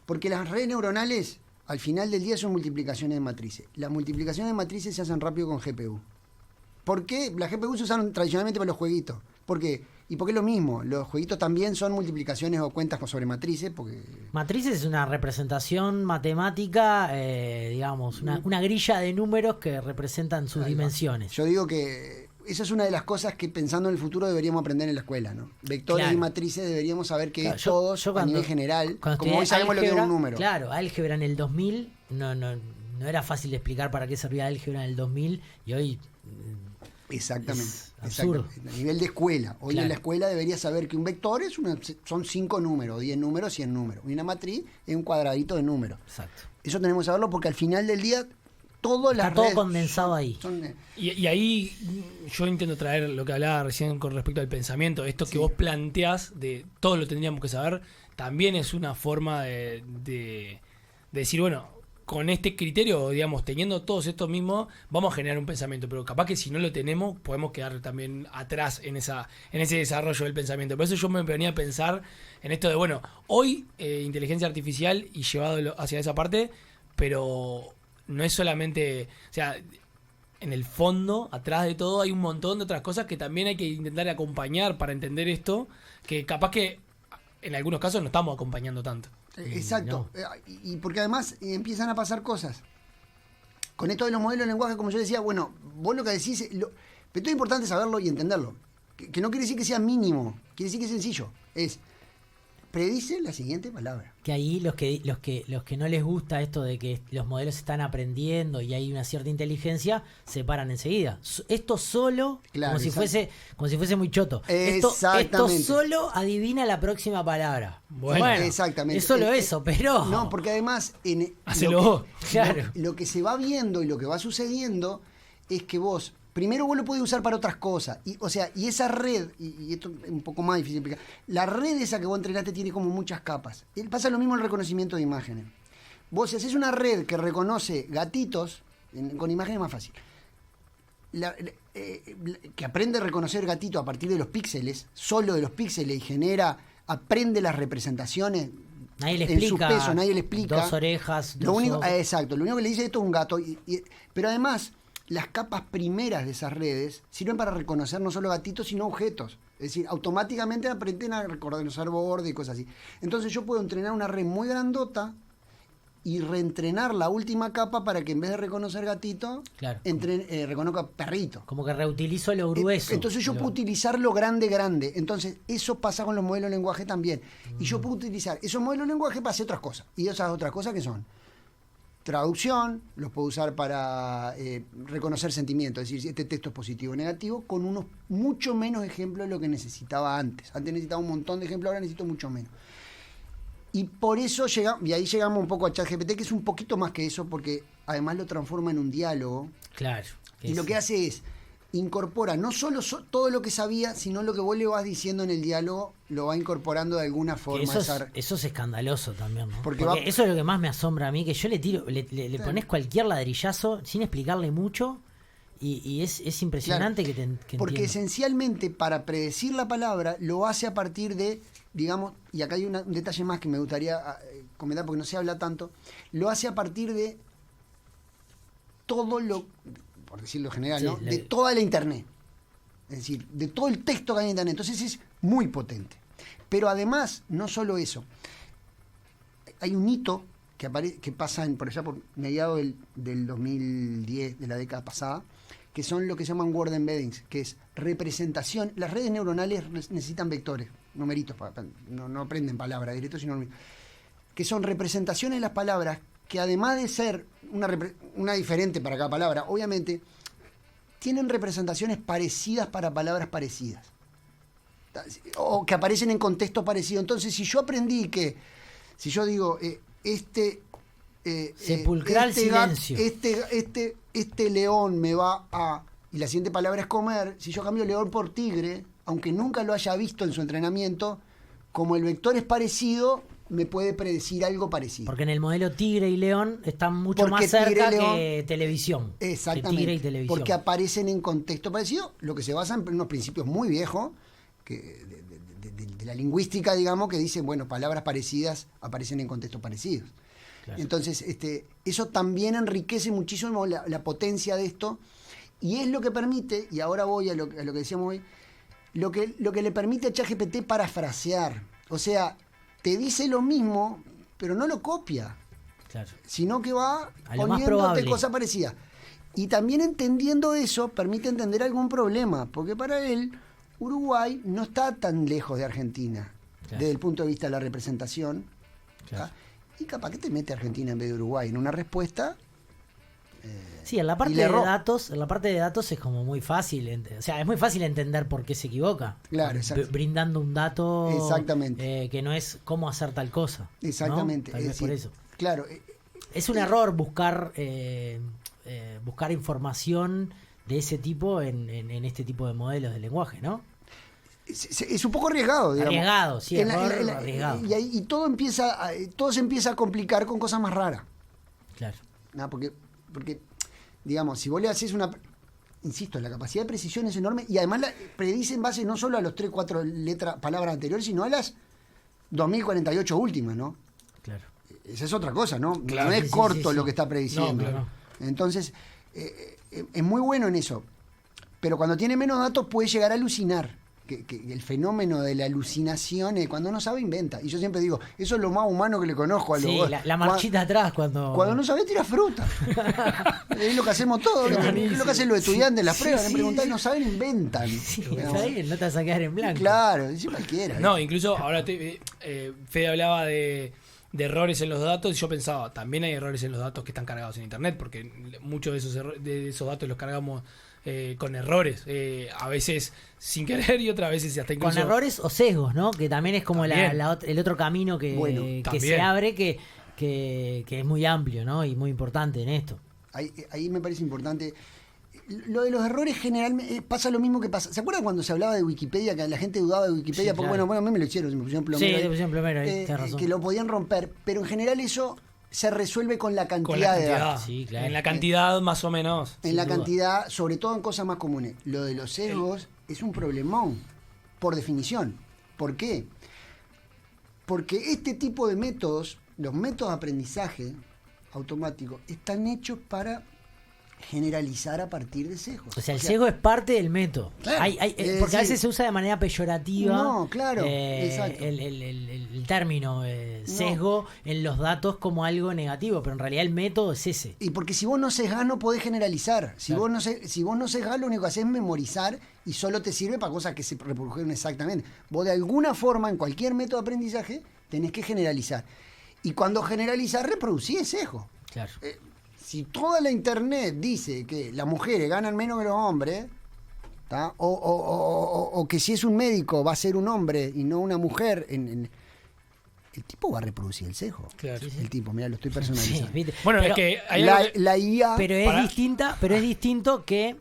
porque las redes neuronales al final del día son multiplicaciones de matrices. Las multiplicaciones de matrices se hacen rápido con GPU. ¿Por qué? Las GPU se usaron tradicionalmente para los jueguitos. ¿Por qué? Y porque es lo mismo, los jueguitos también son multiplicaciones o cuentas sobre matrices. Matrices es una representación matemática, digamos, una grilla de números que representan sus dimensiones. Yo digo que esa es una de las cosas que pensando en el futuro deberíamos aprender en la escuela, ¿no? Vectores y matrices deberíamos saber que es todos a nivel general, como hoy sabemos lo que es un número. Claro, álgebra en el 2000, no era fácil de explicar para qué servía álgebra en el 2000 y hoy... Exactamente. Absurdo. A nivel de escuela. Hoy en la escuela debería saber que un vector son 5 números, 10 números, 100 números. Y una matriz es un cuadradito de números. Exacto. Eso tenemos que saberlo porque al final del día está todo condensado ahí. Y ahí yo intento traer lo que hablaba recién con respecto al pensamiento. Esto que vos planteás de todo lo tendríamos que saber, también es una forma de decir, bueno, con este criterio, digamos, teniendo todos estos mismos, vamos a generar un pensamiento, pero capaz que si no lo tenemos, podemos quedar también atrás en ese desarrollo del pensamiento. Por eso yo me venía a pensar en esto de, bueno, hoy inteligencia artificial y llevado hacia esa parte, pero no es solamente, o sea, en el fondo, atrás de todo, hay un montón de otras cosas que también hay que intentar acompañar para entender esto, que capaz que en algunos casos no estamos acompañando tanto. Exacto, no. Y porque además empiezan a pasar cosas. Con esto de los modelos de lenguaje, como yo decía, bueno, vos lo que decís, pero todo es importante saberlo y entenderlo. Que no quiere decir que sea mínimo, quiere decir que es sencillo. predice la siguiente palabra. Que ahí los que no les gusta esto de que los modelos están aprendiendo y hay una cierta inteligencia, se paran enseguida. Esto solo, Claro, como si fuese muy choto. Esto Exactamente. solo adivina la próxima palabra. Bueno, exactamente. Es solo eso, pero... No, porque además Hacelo vos. Claro. lo que se va viendo y lo que va sucediendo es que vos lo podés usar para otras cosas. Y esa red, y esto es un poco más difícil de explicar, la red esa que vos entrenaste tiene como muchas capas. Pasa lo mismo en el reconocimiento de imágenes. Vos si haces una red que reconoce gatitos, con imágenes es más fácil. Que aprende a reconocer gatitos a partir de los píxeles, solo de los píxeles, y aprende las representaciones. Nadie le en explica. su peso, nadie le explica. Dos orejas, Lo dos único, ojos. exacto, lo único que le dice esto es un gato. Pero además, las capas primeras de esas redes sirven para reconocer no solo gatitos, sino objetos. Es decir, automáticamente aprenden a reconocer borde y cosas así. Entonces yo puedo entrenar una red muy grandota y reentrenar la última capa para que en vez de reconocer gatito, Claro. reconozca perrito. Como que reutilizo lo grueso. Entonces yo puedo utilizar lo grande. Entonces eso pasa con los modelos de lenguaje también. Y yo puedo utilizar esos modelos de lenguaje para hacer otras cosas. Y esas otras cosas que son traducción, los puedo usar para reconocer sentimientos, es decir, si este texto es positivo o negativo, con unos mucho menos ejemplos de lo que necesitaba antes. Antes necesitaba un montón de ejemplos, ahora necesito mucho menos. Y por eso y ahí llegamos un poco a ChatGPT, que es un poquito más que eso, porque además lo transforma en un diálogo. Claro. Y lo que hace es incorpora no solo todo lo que sabía, sino lo que vos le vas diciendo en el diálogo, lo va incorporando de alguna forma. Eso es escandaloso también, ¿no? Porque eso es lo que más me asombra a mí, que yo le tiro, le pones cualquier ladrillazo sin explicarle mucho y es impresionante claro, que porque entienda. esencialmente para predecir la palabra lo hace a partir de, digamos, y acá hay un detalle más que me gustaría comentar porque no se habla tanto, lo hace a partir de todo lo, por decirlo general, Sí, ¿no? De toda la internet. Es decir, de todo el texto que hay en internet. Entonces es muy potente. Pero además, no solo eso. Hay un hito que pasa por allá por mediados del 2010, de la década pasada, que son lo que se llaman word embeddings, que es representación. Las redes neuronales necesitan vectores, numeritos, no aprenden palabras directos, sino numeritos, que son representaciones de las palabras que además de ser una diferente para cada palabra, obviamente, tienen representaciones parecidas para palabras parecidas. O que aparecen en contextos parecidos. Entonces, si yo digo, sepulcral silencio. Este león me va a... Y la siguiente palabra es comer. Si yo cambio león por tigre, aunque nunca lo haya visto en su entrenamiento, como el vector es parecido, me puede predecir algo parecido. Porque en el modelo tigre y león están mucho Porque más cerca tigre, león, que televisión. Exactamente. Que tigre y televisión. Porque aparecen en contexto parecido, lo que se basa en unos principios muy viejos de la lingüística, digamos, que dicen, bueno, palabras parecidas aparecen en contextos parecidos. Claro. Entonces, eso también enriquece muchísimo la potencia de esto, y es lo que permite, y ahora voy a lo que decíamos hoy, lo que le permite a ChatGPT parafrasear. O sea, te dice lo mismo, pero no lo copia. Claro. Sino que va poniéndote cosas parecidas. Y también entendiendo eso, permite entender algún problema, porque para él, Uruguay no está tan lejos de Argentina, claro, desde el punto de vista de la representación. Claro. Y capaz que te mete Argentina en vez de Uruguay en una respuesta. Sí, en la parte de datos es como muy fácil, o sea, es muy fácil entender por qué se equivoca. Claro, exacto. Brindando un dato exactamente, que no es cómo hacer tal cosa. Exactamente. ¿No? Tal vez por eso. Claro. Es un error buscar información de ese tipo en este tipo de modelos de lenguaje, ¿no? Es un poco arriesgado, digamos. Arriesgado, sí, arriesgado. Y todo se empieza a complicar con cosas más raras. Claro. ¿No? Porque, digamos, si vos le haces insisto, la capacidad de precisión es enorme y además predice en base no solo a los 3, 4 palabras anteriores, sino a las 2048 últimas, ¿no? Claro. Esa es otra cosa, ¿no? Claro, no es corto sí. lo que está prediciendo. No, claro. Entonces, es muy bueno en eso. Pero cuando tiene menos datos puede llegar a alucinar. que el fenómeno de la alucinación es cuando no sabe, inventa. Y yo siempre digo, eso es lo más humano que le conozco a los... Sí, la marchita atrás cuando... Cuando no sabe, tira fruta. Es lo que hacemos todos. Es lo que hacen los estudiantes en las pruebas. Le preguntan, no saben, inventan. Sí, ¿sabes? No te vas a quedar en blanco. Claro, dice cualquiera. No, incluso ahora Fede hablaba de errores en los datos y yo pensaba, también hay errores en los datos que están cargados en internet, porque muchos de esos datos los cargamos con errores, a veces sin querer y otras veces hasta incluso... Con errores o sesgos, ¿no? Que también es como También. el otro camino que se abre, que es muy amplio, ¿no? Y muy importante en esto. Ahí me parece importante. Lo de los errores generalmente pasa lo mismo que pasa. ¿Se acuerdan cuando se hablaba de Wikipedia, que la gente dudaba de Wikipedia? Sí, Porque claro. bueno, a mí me lo hicieron, me pusieron plomero. Sí, ahí. te pusieron plomero ahí, tenés razón. Que lo podían romper, pero en general eso se resuelve con la cantidad, de datos. Sí, claro. En la cantidad más o menos. En la duda. cantidad, sobre todo en cosas más comunes. Lo de los sesgos es un problemón, por definición. ¿Por qué? Porque este tipo de métodos, los métodos de aprendizaje automático, están hechos para generalizar a partir de sesgos. O sea, el sesgo es parte del método. Claro, Porque a decir, veces se usa de manera peyorativa. No, claro, exacto. El término sesgo en los datos como algo negativo, pero en realidad el método es ese. Y porque si vos no sesgás no podés generalizar. Si, Claro. si vos no sesgás, lo único que haces es memorizar y solo te sirve para cosas que se reprodujeron exactamente. Vos de alguna forma, en cualquier método de aprendizaje, tenés que generalizar. Y cuando generalizás, reproducís el sesgo. Claro. Si toda la internet dice que las mujeres ganan menos que los hombres, ¿tá? O que si es un médico va a ser un hombre y no una mujer, el tipo va a reproducir el sesgo. Claro. Sí, sí. El tipo, mira, lo estoy Sí, personalizando. ¿viste? Bueno, Pero- es que hay algo que- La IA... pero es Para- distinto que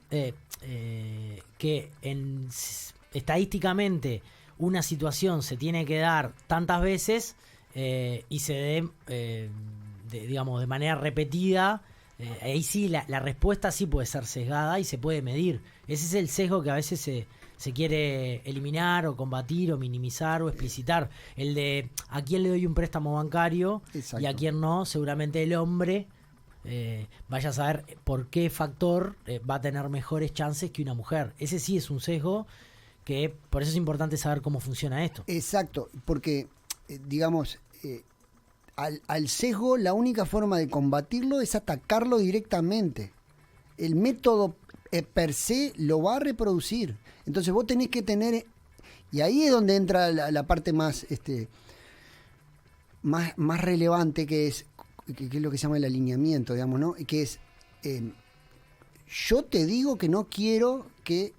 estadísticamente una situación se tiene que dar tantas veces y se dé digamos de manera repetida. Ahí sí la respuesta sí puede ser sesgada y se puede medir. Ese es el sesgo que a veces se quiere eliminar o combatir o minimizar o explicitar. El de a quién le doy un préstamo bancario Exacto. y a quién no, seguramente el hombre vaya a saber por qué factor va a tener mejores chances que una mujer. Ese sí es un sesgo que por eso es importante saber cómo funciona esto. Exacto, porque, digamos, al sesgo la única forma de combatirlo es atacarlo directamente. El método per se lo va a reproducir. Entonces vos tenés que tener... Y ahí es donde entra la parte más, más relevante, que es lo que se llama el alineamiento, digamos, ¿no? Que es, yo te digo que no quiero que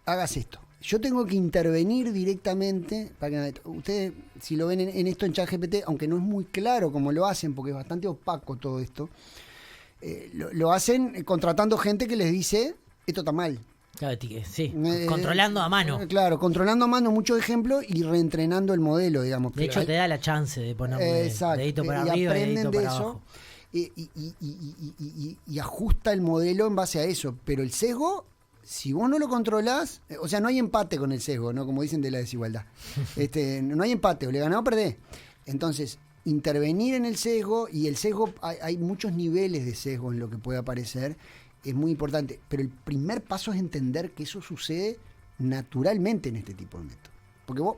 hagas esto. Yo tengo que intervenir directamente para que ustedes, si lo ven en esto en ChatGPT, aunque no es muy claro cómo lo hacen, porque es bastante opaco todo esto, lo hacen contratando gente que les dice, esto está mal. Claro, sí, controlando a mano. Claro, controlando a mano muchos ejemplos y reentrenando el modelo, digamos. De hecho, te da la chance de ponerle dedito para arriba y dedito para abajo. Y ajusta el modelo en base a eso. Pero el sesgo, si vos no lo controlás, o sea, no hay empate con el sesgo, ¿no? Como dicen de la desigualdad. No hay empate, o le ganás o perdés. Entonces, intervenir en el sesgo, y el sesgo, hay muchos niveles de sesgo en lo que puede aparecer, es muy importante. Pero el primer paso es entender que eso sucede naturalmente en este tipo de métodos. Porque vos...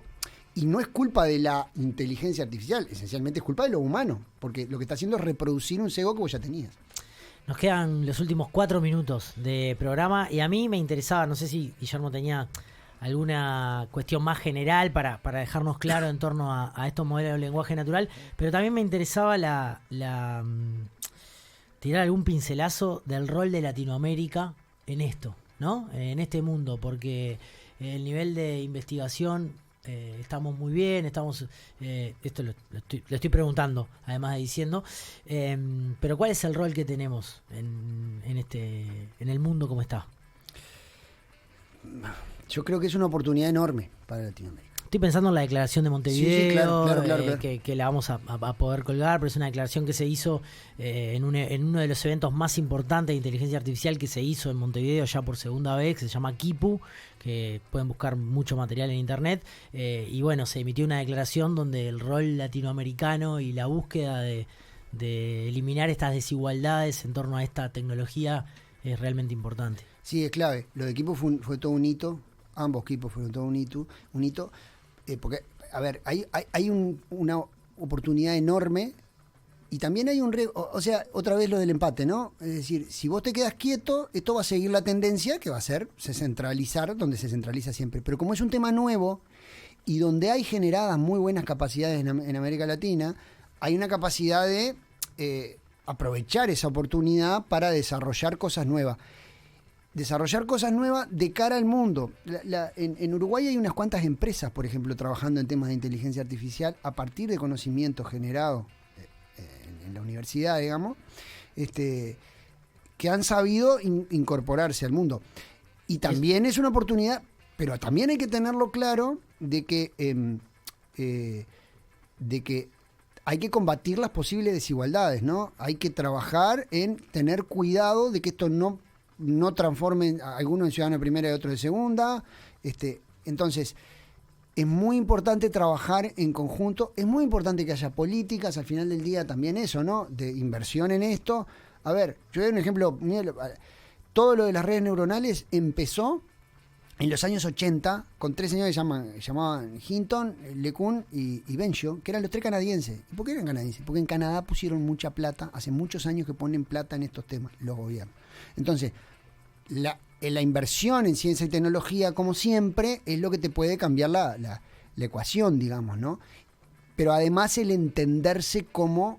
Y no es culpa de la inteligencia artificial, esencialmente es culpa de lo humano, porque lo que está haciendo es reproducir un sesgo que vos ya tenías. Nos quedan los últimos 4 minutos de programa y a mí me interesaba, no sé si Guillermo tenía alguna cuestión más general para dejarnos claro en torno a estos modelos de lenguaje natural, pero también me interesaba tirar algún pincelazo del rol de Latinoamérica en esto, ¿no? En este mundo, porque el nivel de investigación... estamos muy bien, esto lo estoy preguntando, además de diciendo, pero ¿cuál es el rol que tenemos en el mundo como está? Yo creo que es una oportunidad enorme para Latinoamérica. Estoy pensando en la declaración de Montevideo, Sí, claro. Que la vamos a poder colgar, pero es una declaración que se hizo en uno de los eventos más importantes de inteligencia artificial que se hizo en Montevideo ya por segunda vez, que se llama Kipu, que pueden buscar mucho material en internet, y bueno, se emitió una declaración donde el rol latinoamericano y la búsqueda de eliminar estas desigualdades en torno a esta tecnología es realmente importante. Sí, es clave. Lo de equipo fue todo un hito. ambos equipos fueron todo un hito, porque, a ver, hay una oportunidad enorme y también hay un riesgo, o sea, otra vez lo del empate, ¿no? Es decir, si vos te quedas quieto, esto va a seguir la tendencia que va a ser centralizar donde se centraliza siempre. Pero como es un tema nuevo y donde hay generadas muy buenas capacidades en América Latina, hay una capacidad de aprovechar esa oportunidad para desarrollar cosas nuevas. Desarrollar cosas nuevas de cara al mundo. En Uruguay hay unas cuantas empresas, por ejemplo, trabajando en temas de inteligencia artificial a partir de conocimiento generado en la universidad, digamos, que han sabido incorporarse al mundo. Y también es una oportunidad, pero también hay que tenerlo claro de que hay que combatir las posibles desigualdades, ¿no? Hay que trabajar en tener cuidado de que esto no transforme a algunos en ciudadano de primera y otros de segunda. Entonces, es muy importante trabajar en conjunto, es muy importante que haya políticas, al final del día también eso, ¿no? De inversión en esto. A ver, yo doy un ejemplo, todo lo de las redes neuronales empezó en los años 80 con 3 señores que llamaban Hinton, LeCun y Bencio, que eran los 3 canadienses. ¿Y por qué eran canadienses? Porque en Canadá pusieron mucha plata, hace muchos años que ponen plata en estos temas, los gobiernos. Entonces, la inversión en ciencia y tecnología, como siempre, es lo que te puede cambiar la ecuación, digamos, ¿no? Pero además el entenderse como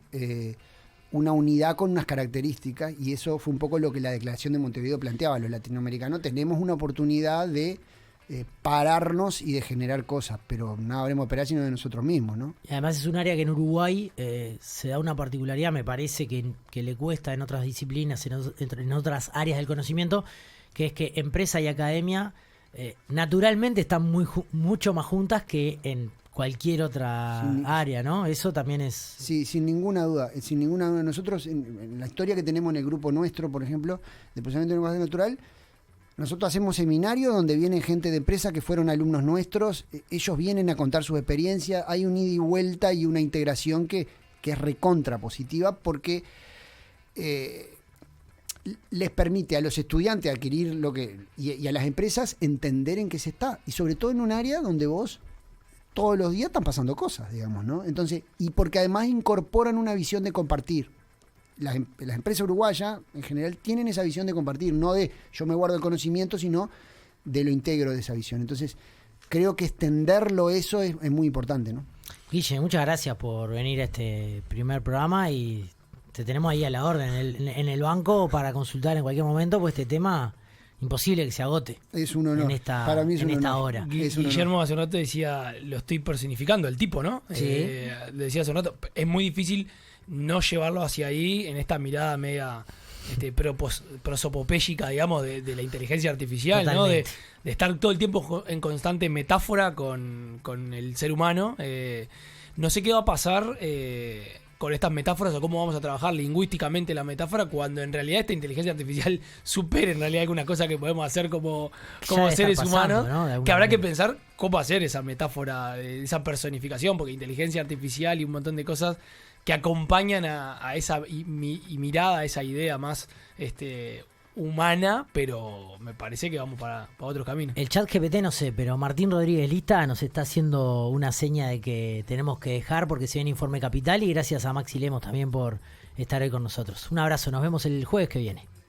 una unidad con unas características, y eso fue un poco lo que la Declaración de Montevideo planteaba. Los latinoamericanos tenemos una oportunidad de pararnos y de generar cosas, pero nada habremos esperado sino de nosotros mismos, ¿no? Y además es un área que en Uruguay se da una particularidad, me parece que le cuesta en otras disciplinas, en otras áreas del conocimiento, que es que empresa y academia naturalmente están mucho más juntas que en cualquier otra área, ¿no? Eso también es... Sí, sin ninguna duda. Nosotros, en la historia que tenemos en el grupo nuestro, por ejemplo, de procesamiento de lenguaje natural, nosotros hacemos seminarios donde viene gente de empresa que fueron alumnos nuestros, ellos vienen a contar sus experiencias, hay un ida y vuelta y una integración que es recontra positiva porque les permite a los estudiantes adquirir y a las empresas entender en qué se está, y sobre todo en un área donde vos todos los días están pasando cosas, digamos, ¿no? Entonces, y porque además incorporan una visión de compartir. Las empresas uruguayas, en general, tienen esa visión de compartir, no de yo me guardo el conocimiento, sino de lo integro de esa visión. Entonces, creo que extenderlo eso es muy importante, ¿no? Guille, muchas gracias por venir a este primer programa y te tenemos ahí a la orden en el banco para consultar en cualquier momento, pues este tema... imposible que se agote. Es un honor. Para mí es un honor. Esta hora. Guillermo hace un rato decía, lo estoy personificando, el tipo, ¿no? Sí. Decía hace un rato, es muy difícil no llevarlo hacia ahí en esta mirada media prosopopéyica, digamos, de la inteligencia artificial, totalmente, ¿no? De estar todo el tiempo en constante metáfora con el ser humano. No sé qué va a pasar con estas metáforas o cómo vamos a trabajar lingüísticamente la metáfora cuando en realidad esta inteligencia artificial supere en realidad alguna cosa que podemos hacer como seres humanos, ¿no? Que habrá que pensar cómo hacer esa metáfora, esa personificación, porque inteligencia artificial y un montón de cosas que acompañan a esa mirada, a esa idea más humana, pero me parece que vamos para otros caminos. El chat GPT no sé, pero Martín Rodríguez Lista nos está haciendo una seña de que tenemos que dejar porque se viene Informe Capital, y gracias a Maxi Lemos también por estar hoy con nosotros. Un abrazo, nos vemos el jueves que viene.